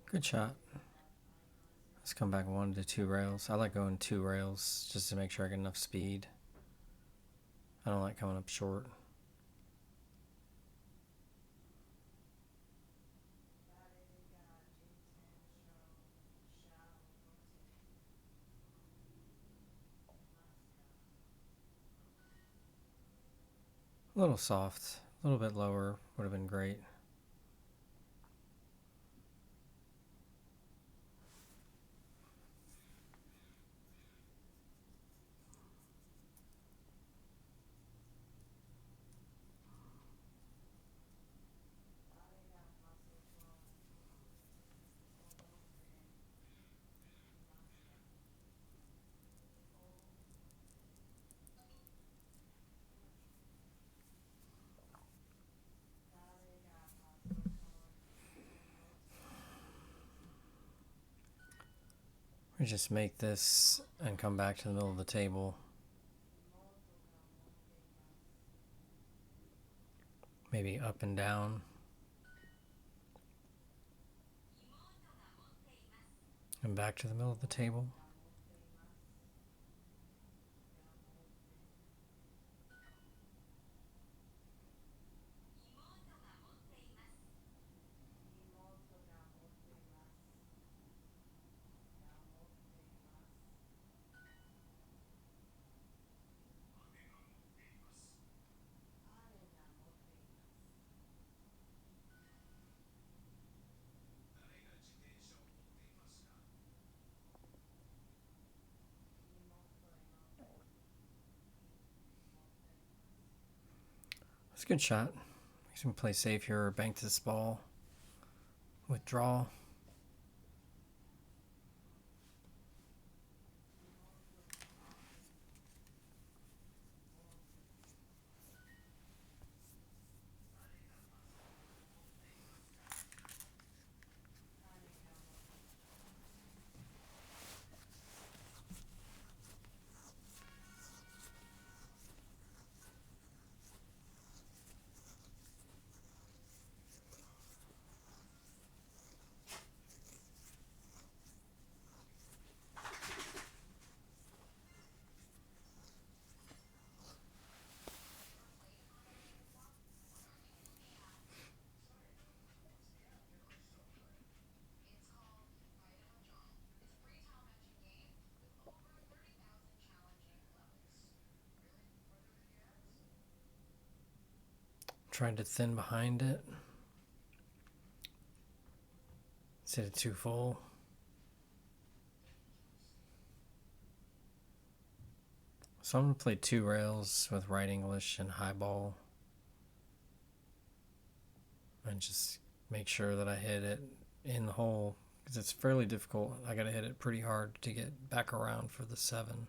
Good shot. Let's come back 1 to 2 rails. I like going 2 rails just to make sure I get enough speed. I don't like coming up short. A little soft, a little bit lower would have been great. We just make this and come back to the middle of the table. Maybe up and down. And back to the middle of the table. It's a good shot. You can play safe here or bank this ball. Withdraw. Trying to thin behind it. Let's hit it too full. So I'm going to play 2 rails with right English and high ball. And just make sure that I hit it in the hole. Because it's fairly difficult. I got to hit it pretty hard to get back around for the 7.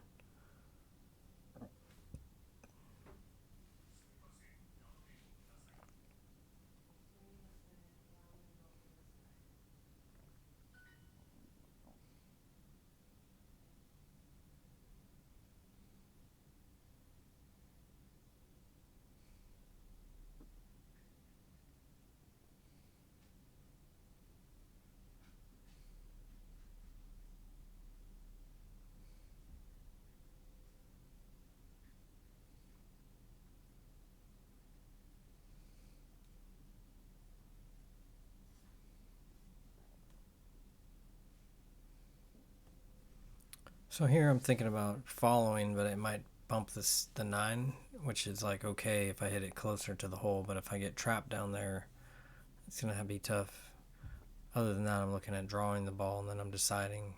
So here I'm thinking about following, but it might bump the 9, which is like okay if I hit it closer to the hole, but if I get trapped down there, it's going to be tough. Other than that, I'm looking at drawing the ball, and then I'm deciding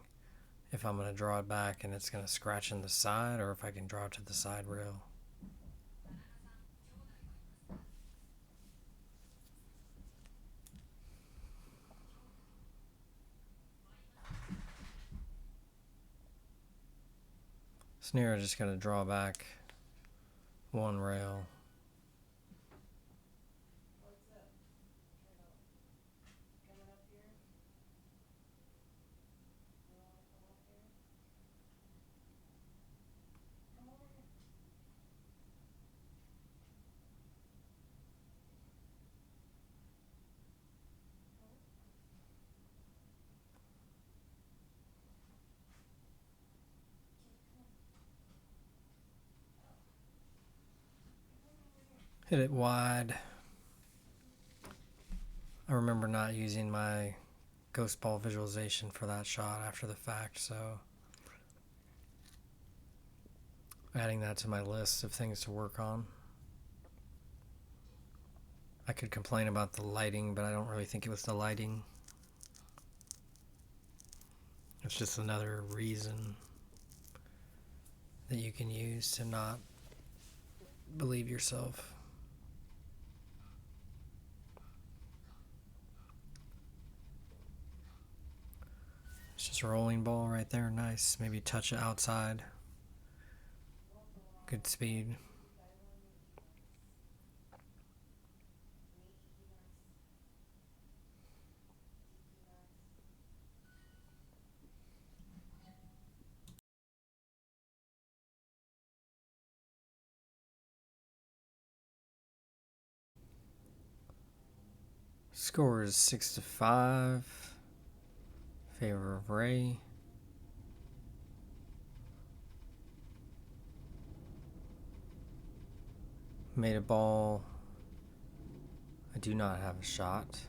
if I'm going to draw it back and it's going to scratch in the side, or if I can draw it to the side rail. Snare, I just got to draw back 1 rail. Hit it wide. I remember not using my ghost ball visualization for that shot after the fact, so adding that to my list of things to work on. I could complain about the lighting, but I don't really think it was the lighting. It's just another reason that you can use to not believe yourself. It's just a rolling ball right there. Nice. Maybe touch it outside. Good speed. Score is 6-5. Favor of Ray. Made a ball. I do not have a shot.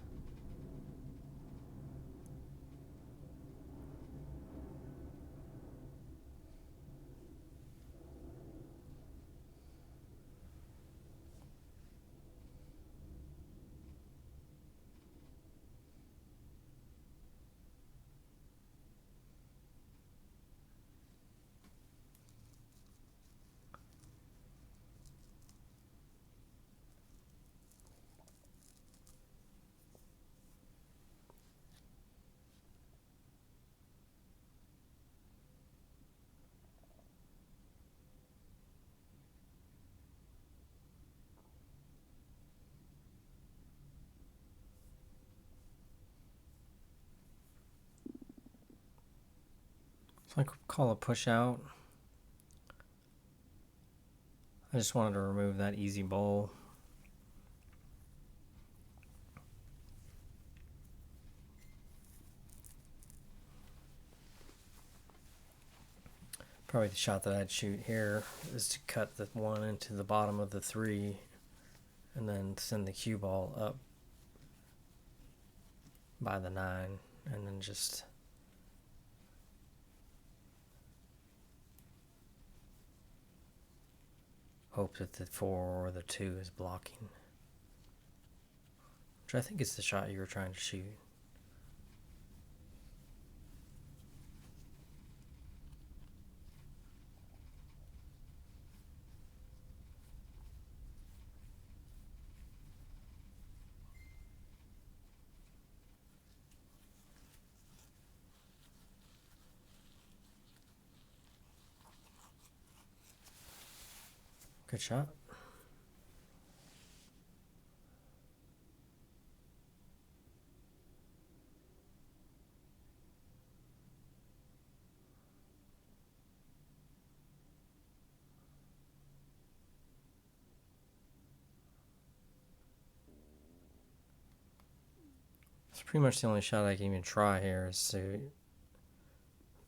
So I could call a push out. I just wanted to remove that easy bowl. Probably the shot that I'd shoot here is to cut the one into the bottom of the three and then send the cue ball up by the 9 and then just hope that the 4 or the 2 is blocking. Which I think is the shot you were trying to shoot. Good shot. It's pretty much the only shot I can even try here is to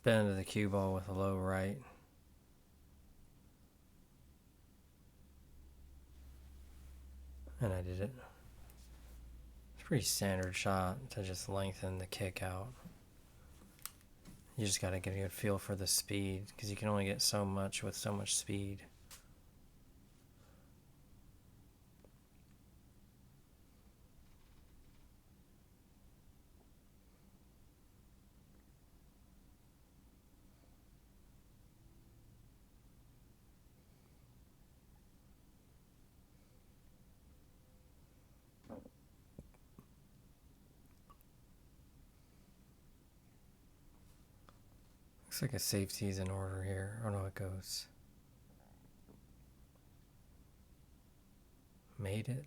bend the cue ball with a low right. And I did it. It's a pretty standard shot to just lengthen the kick out. You just got to get a good feel for the speed because you can only get so much with so much speed. Looks like a safety's in order here. Oh no, it goes. Made it.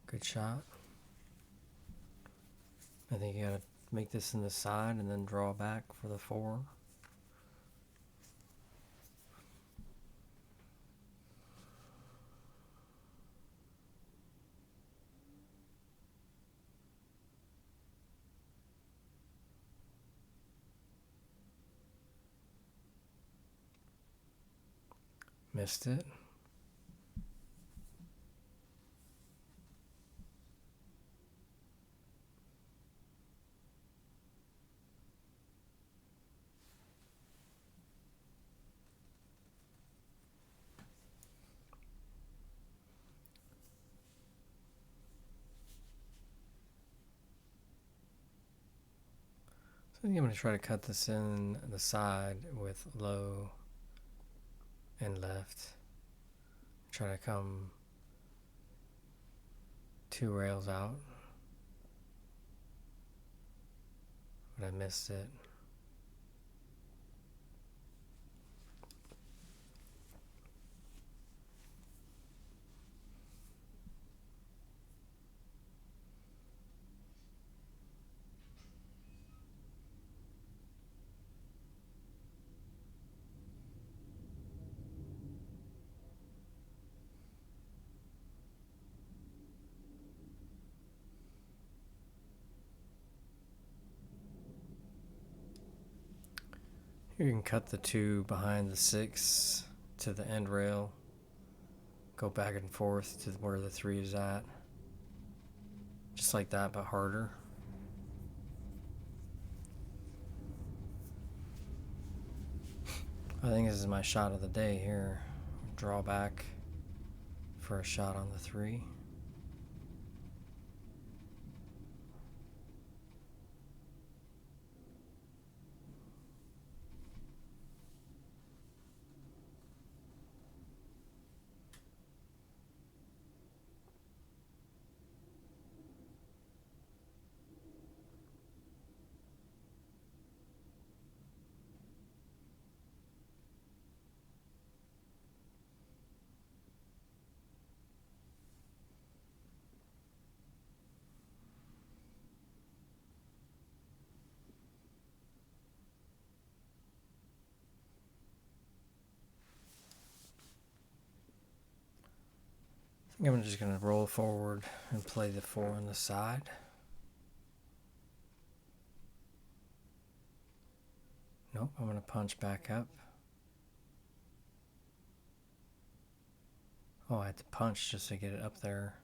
Good shot. I think you gotta make this in the side and then draw back for the 4. Missed it. I think I'm going to try to cut this in the side with low and left. Try to come 2 rails out, but I missed it. You can cut the 2 behind the 6 to the end rail, go back and forth to where the 3 is at, just like that, but harder. I think this is my shot of the day here. Draw back for a shot on the 3. I think I'm just going to roll forward and play the 4 on the side. Nope, I'm going to punch back up. Oh, I had to punch just to get it up there.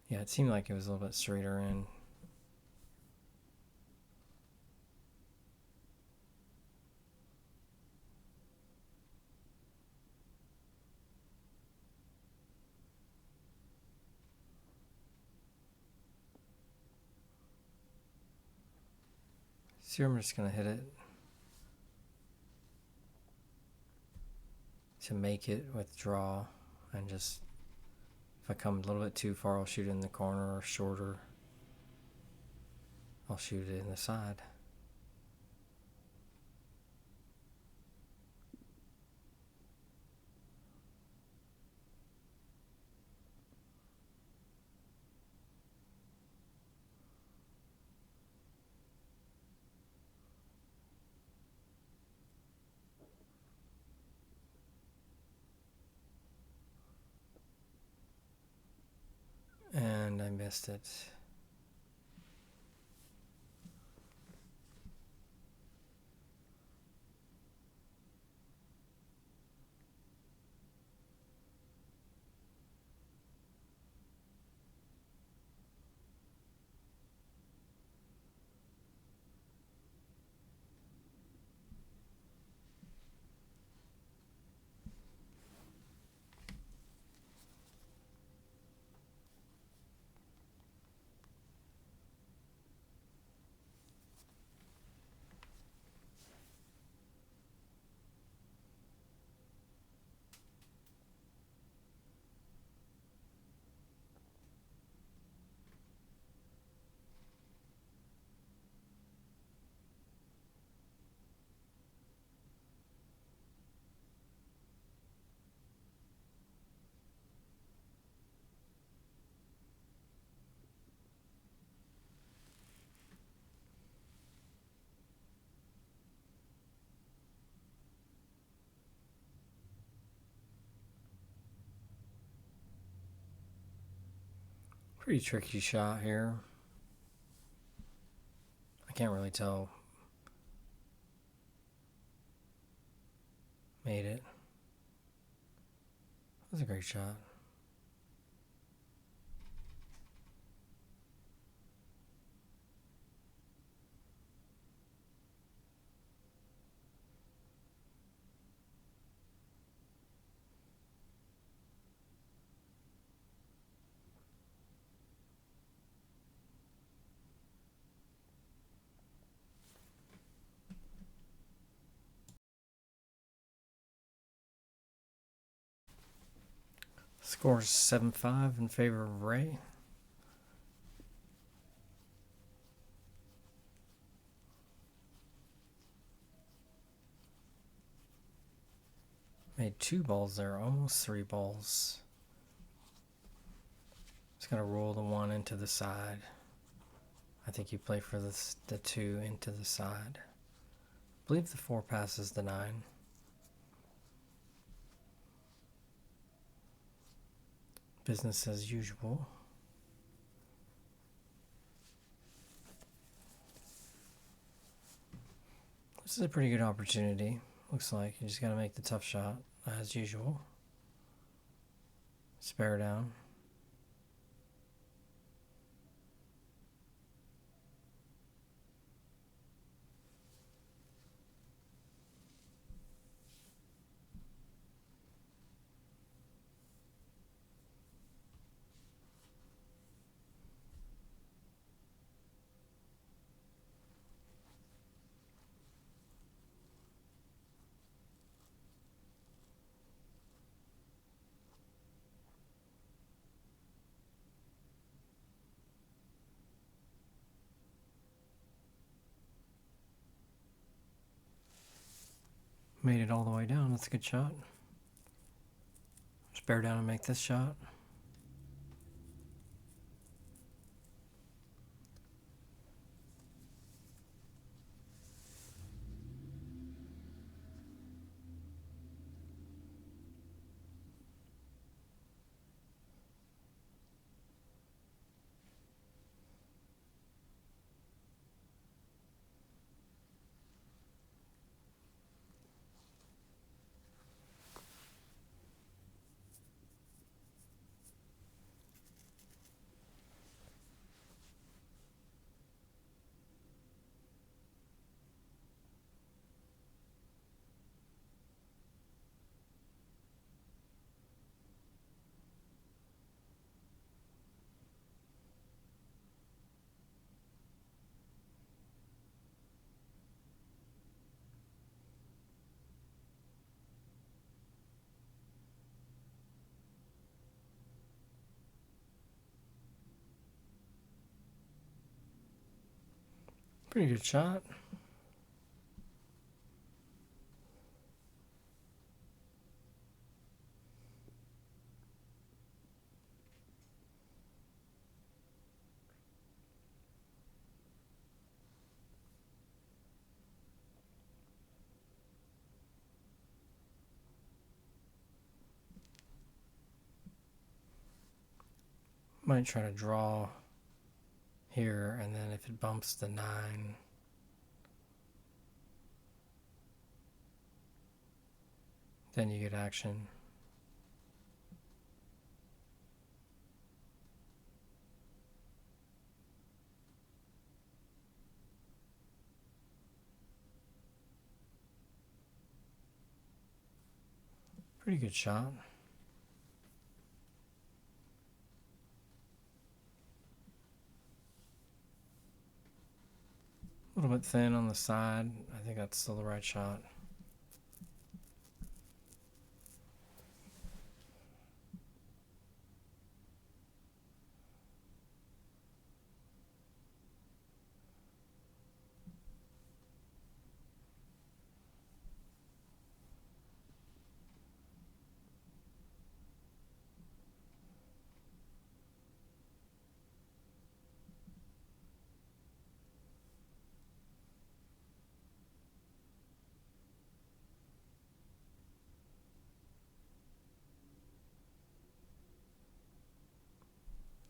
Yeah, it seemed like it was a little bit straighter in. So I'm just going to hit it to make it with draw, and just if I come a little bit too far, I'll shoot it in the corner, or shorter, I'll shoot it in the side. And I missed it. Pretty tricky shot here. I can't really tell. Made it. That was a great shot. Score 7-5 in favor of Ray. Made 2 balls there, almost 3 balls. Just gonna roll the 1 into the side. I think you play for the 2 into the side. I believe the 4 passes the 9. Business as usual. This is a pretty good opportunity. Looks like you just gotta make the tough shot as usual. Spare down. Made it all the way down. That's a good shot. Spare down and make this shot. Pretty good shot. Might try to draw here, and then if it bumps the 9, then you get action. Pretty good shot. A little bit thin on the side. I think that's still the right shot.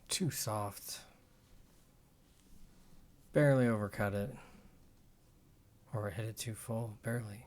Too soft. Barely overcut it. Or it hit it too full. Barely.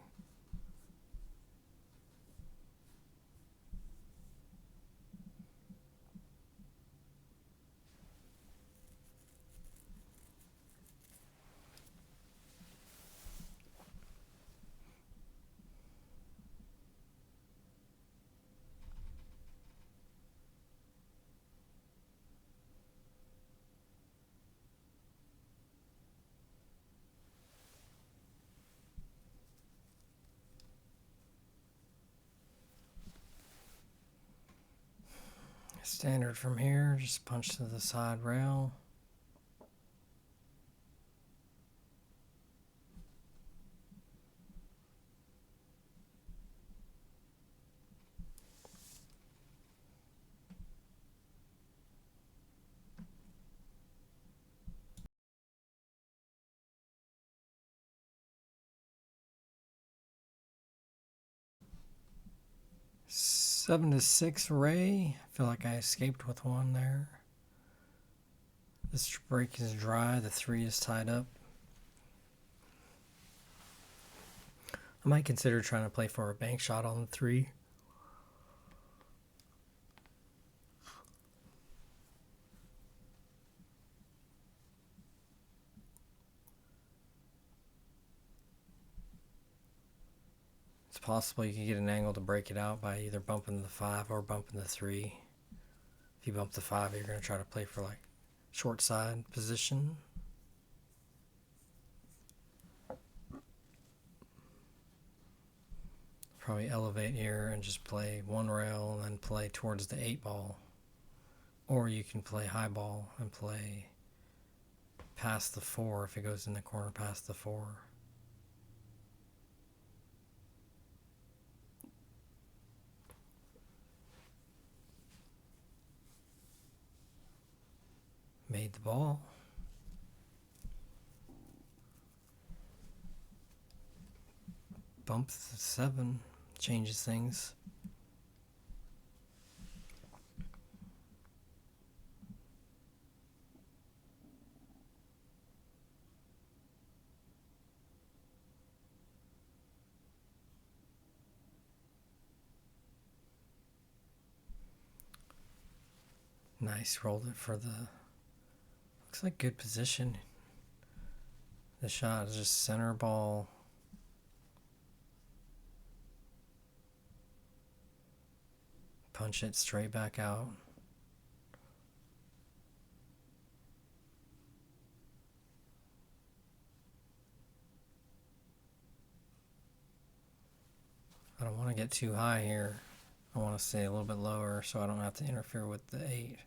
Standard from here, just punch to the side rail. Seven to six ray. I feel like I escaped with one there. This break is dry. The 3 is tied up. I might consider trying to play for a bank shot on the 3. It's possible you can get an angle to break it out by either bumping the 5 or bumping the 3. If you bump the 5, you're going to try to play for like short side position. Probably elevate here and just play one rail and then play towards the 8 ball. Or you can play high ball and play past the 4 if it goes in the corner past the 4. Made the ball. Bump the 7. Changes things. Nice, rolled it for the, looks like good position. The shot is just center ball. Punch it straight back out. I don't want to get too high here. I want to stay a little bit lower so I don't have to interfere with the 8.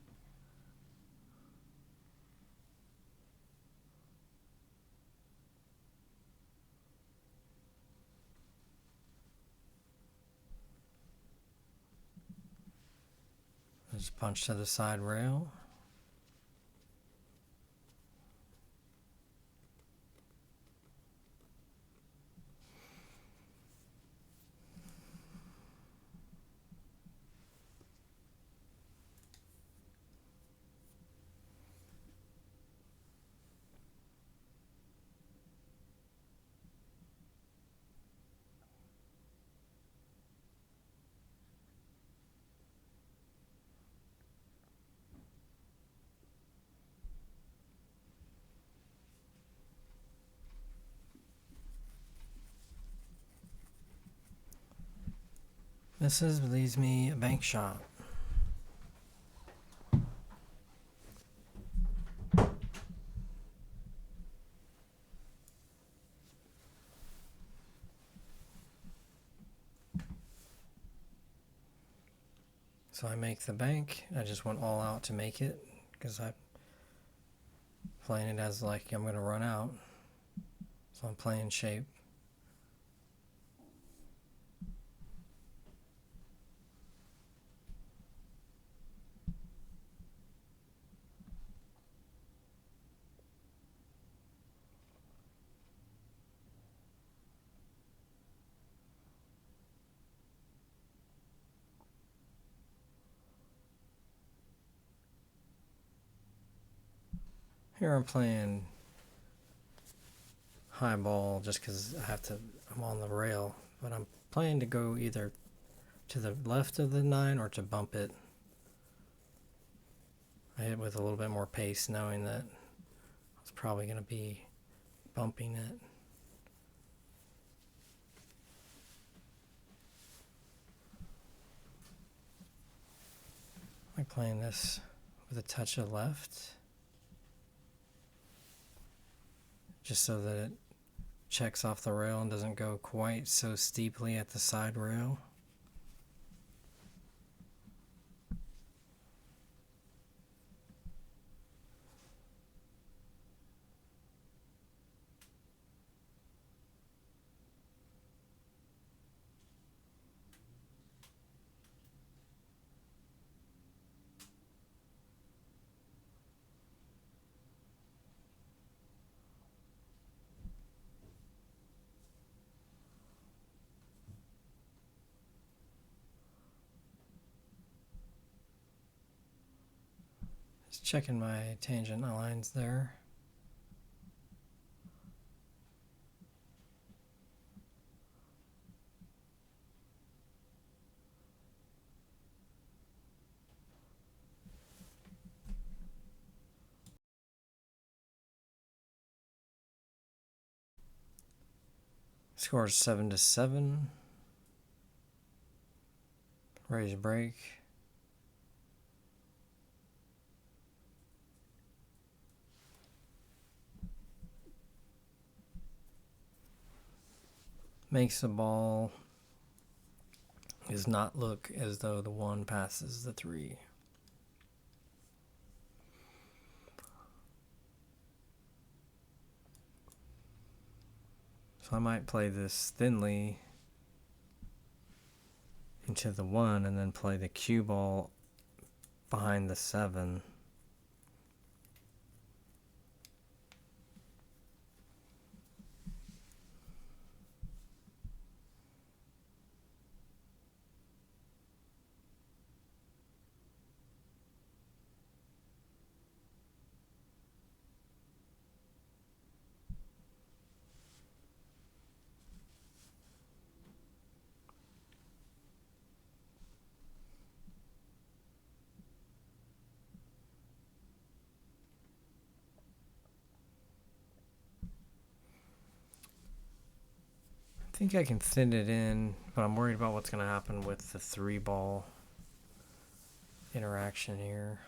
Just punch to the side rail. Misses, leaves me a bank shot. So I make the bank. I just went all out to make it because I'm playing it as like I'm going to run out. So I'm playing shape. Here I'm playing high ball just because I'm on the rail, but I'm planning to go either to the left of the 9 or to bump it. I hit with a little bit more pace knowing that I was probably going to be bumping it. I'm playing this with a touch of left, just so that it checks off the rail and doesn't go quite so steeply at the side rail. Just checking my tangent lines there. Score is 7-7. Raise break. Makes the ball does not look as though the 1 passes the 3. So I might play this thinly into the 1 and then play the cue ball behind the 7. I think I can thin it in, but I'm worried about what's going to happen with the 3 ball interaction here.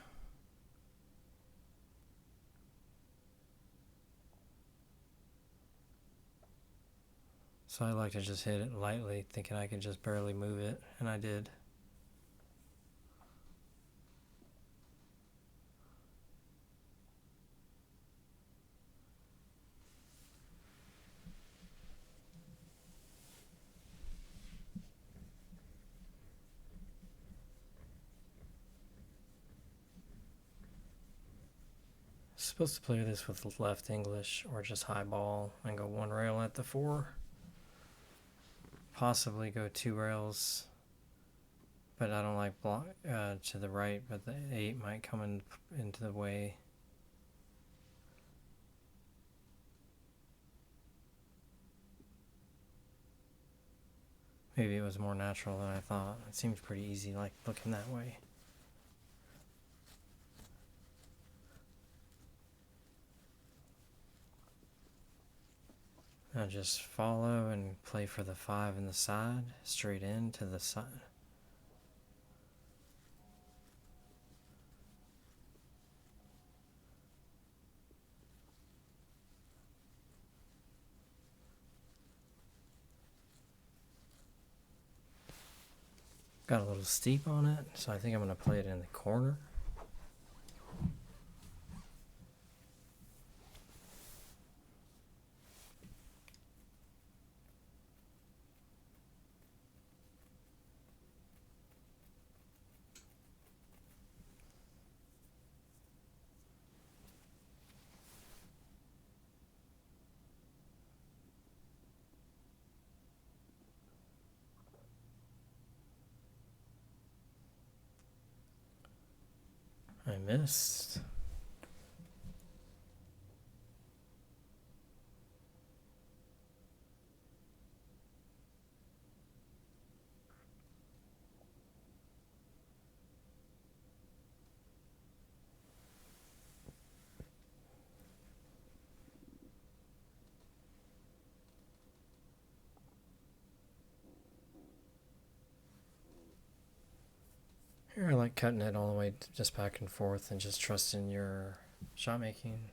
So I like to just hit it lightly, thinking I could just barely move it, and I did. Supposed to play this with left English or just high ball and go 1 rail at the 4. Possibly go 2 rails, but I don't like block to the right, but the 8 might come into the way. Maybe it was more natural than I thought. It seems pretty easy, like looking that way. Now just follow and play for the 5 in the side, straight in to the side. Got a little steep on it, so I think I'm going to play it in the corner. I missed. Here I like cutting it all the way just back and forth and just trusting your shot making.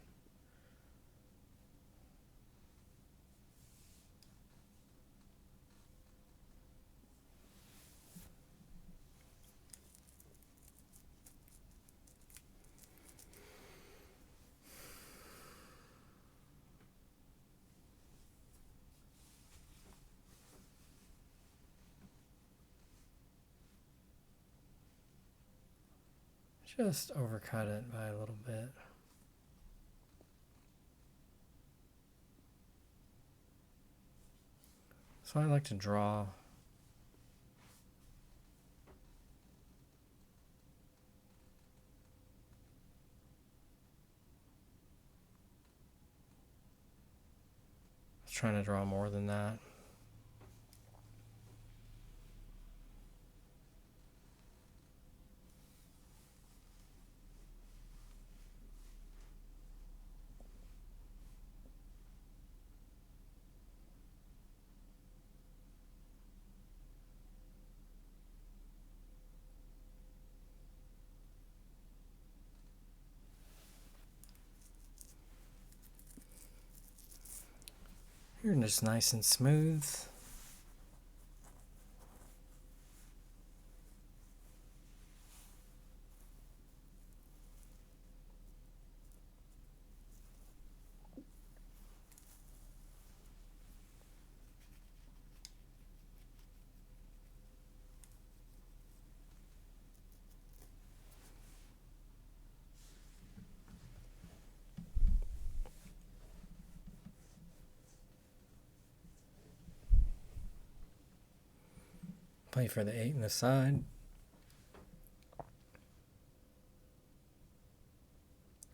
Just overcut it by a little bit. So I like to draw. trying to draw more than that. You're just nice and smooth. Play for the 8 in the side.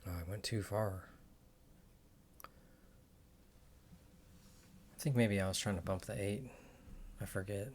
Oh, I went too far. I think maybe I was trying to bump the 8. I forget.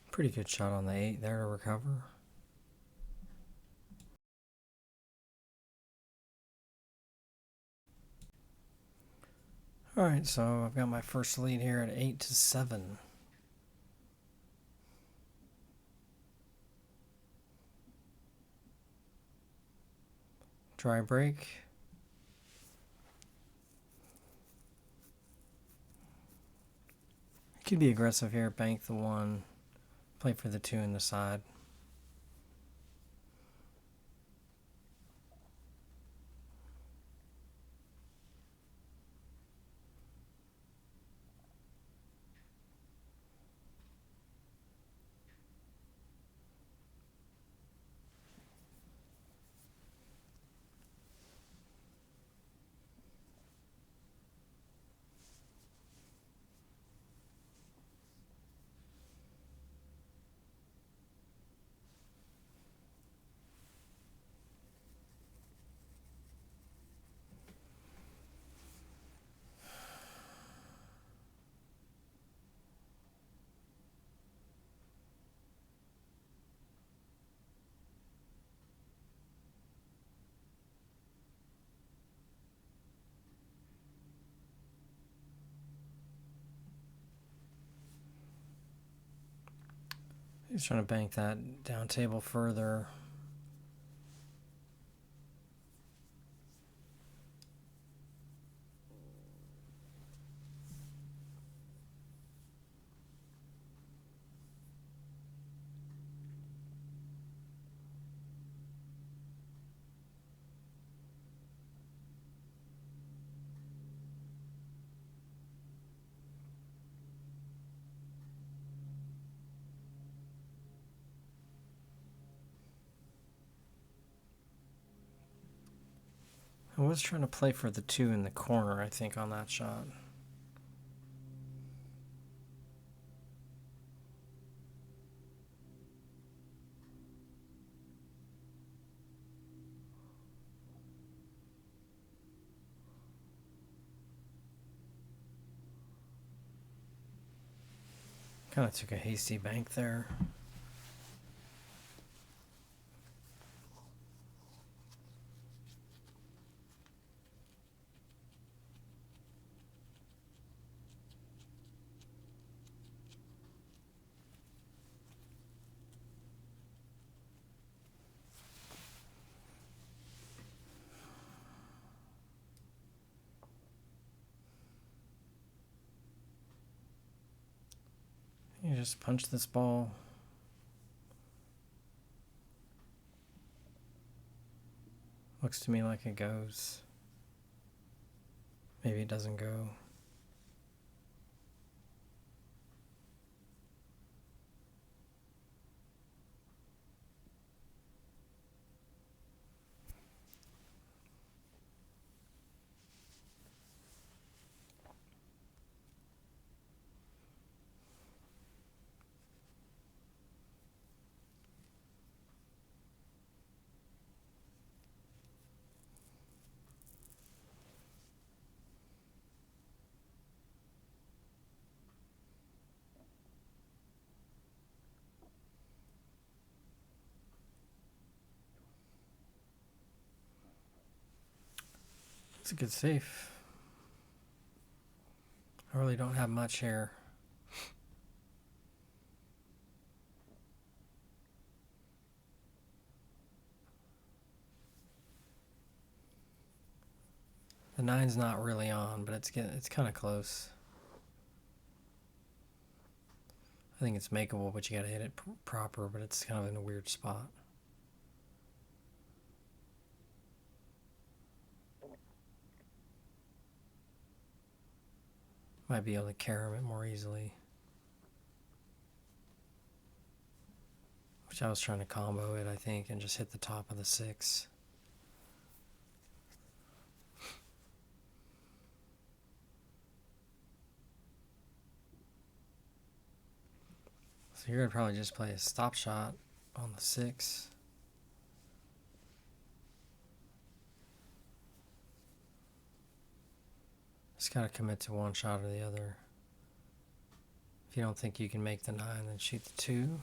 Pretty good shot on the 8 there to recover. Alright, so I've got my first lead here at 8-7. Dry break. You could be aggressive here, bank the 1, play for the 2 in the side. He's trying to bank that down table further. I was trying to play for the 2 in the corner, I think, on that shot. Kind of took a hasty bank there. You just punch this ball. Looks to me like it goes. Maybe it doesn't go. It's a good safe. I really don't have much here. The nine's not really on, but it's kind of close. I think it's makeable, but you gotta hit it proper, but it's kind of in a weird spot. Might be able to carry it more easily. Which I was trying to combo it, I think, and just hit the top of the 6. So here I'd probably just play a stop shot on the 6. Just gotta commit to one shot or the other. If you don't think you can make the 9, then shoot the 2.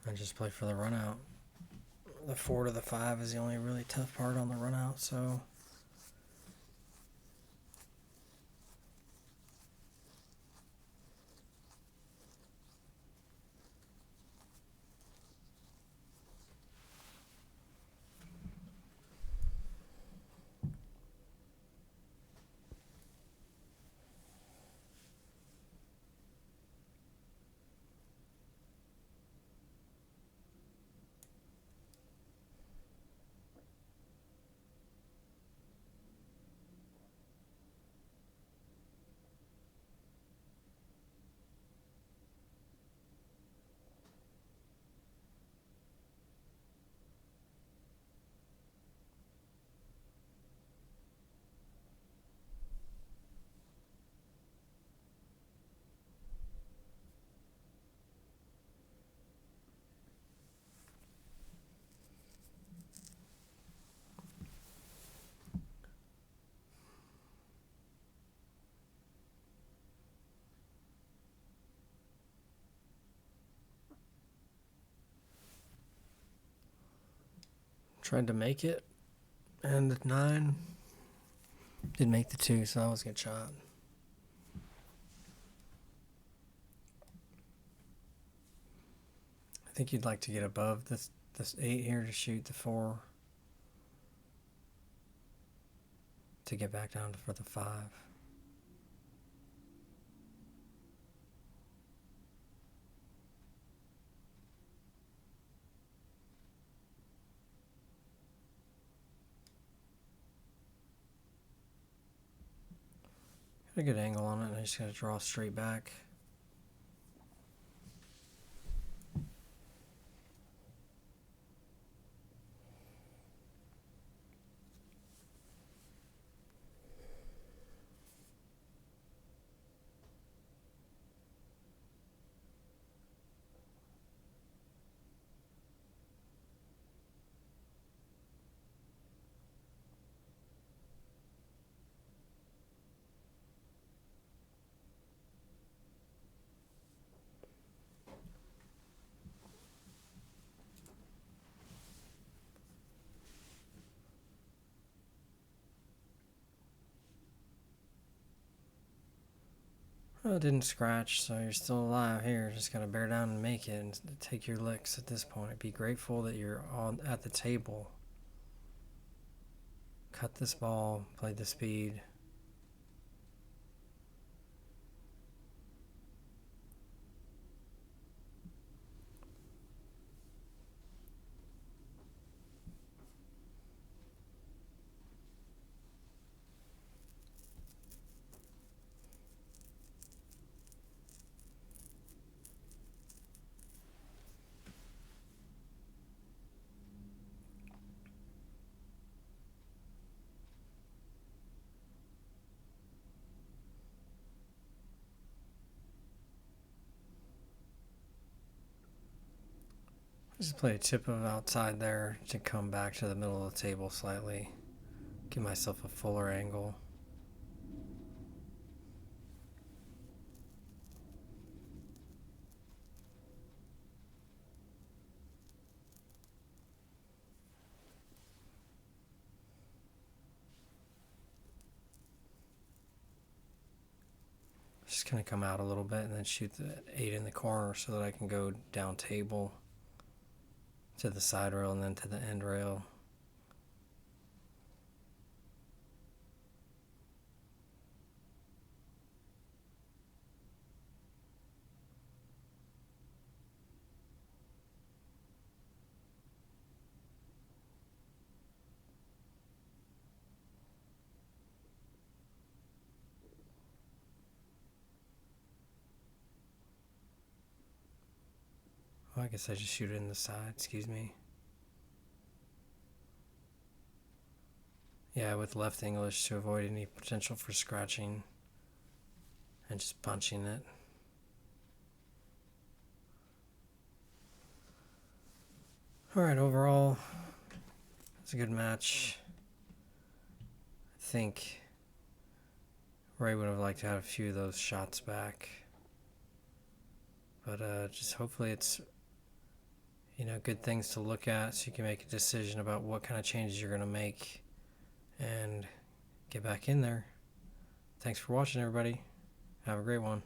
And just play for the run out. The 4 to the 5 is the only really tough part on the run out, so tried to make it. And the 9 did make the 2, so that was a good shot. I think you'd like to get above this 8 here to shoot the 4 to get back down for the 5. Got a good angle on it, and I just gotta draw straight back. Well, it didn't scratch, so you're still alive here. Just gotta bear down and make it and take your licks at this point. Be grateful that you're on at the table. Cut this ball, play the speed. Just play a tip of outside there to come back to the middle of the table slightly. Give myself a fuller angle. just going to come out a little bit and then shoot the 8 in the corner so that I can go down table to the side rail and then to the end rail. Well, I guess I just shoot it in the side, excuse me. Yeah, with left English to avoid any potential for scratching and just punching it. Alright, overall, it's a good match. I think Ray would have liked to have a few of those shots back. But just hopefully it's, good things to look at so you can make a decision about what kind of changes you're going to make and get back in there. Thanks for watching, everybody. Have a great one.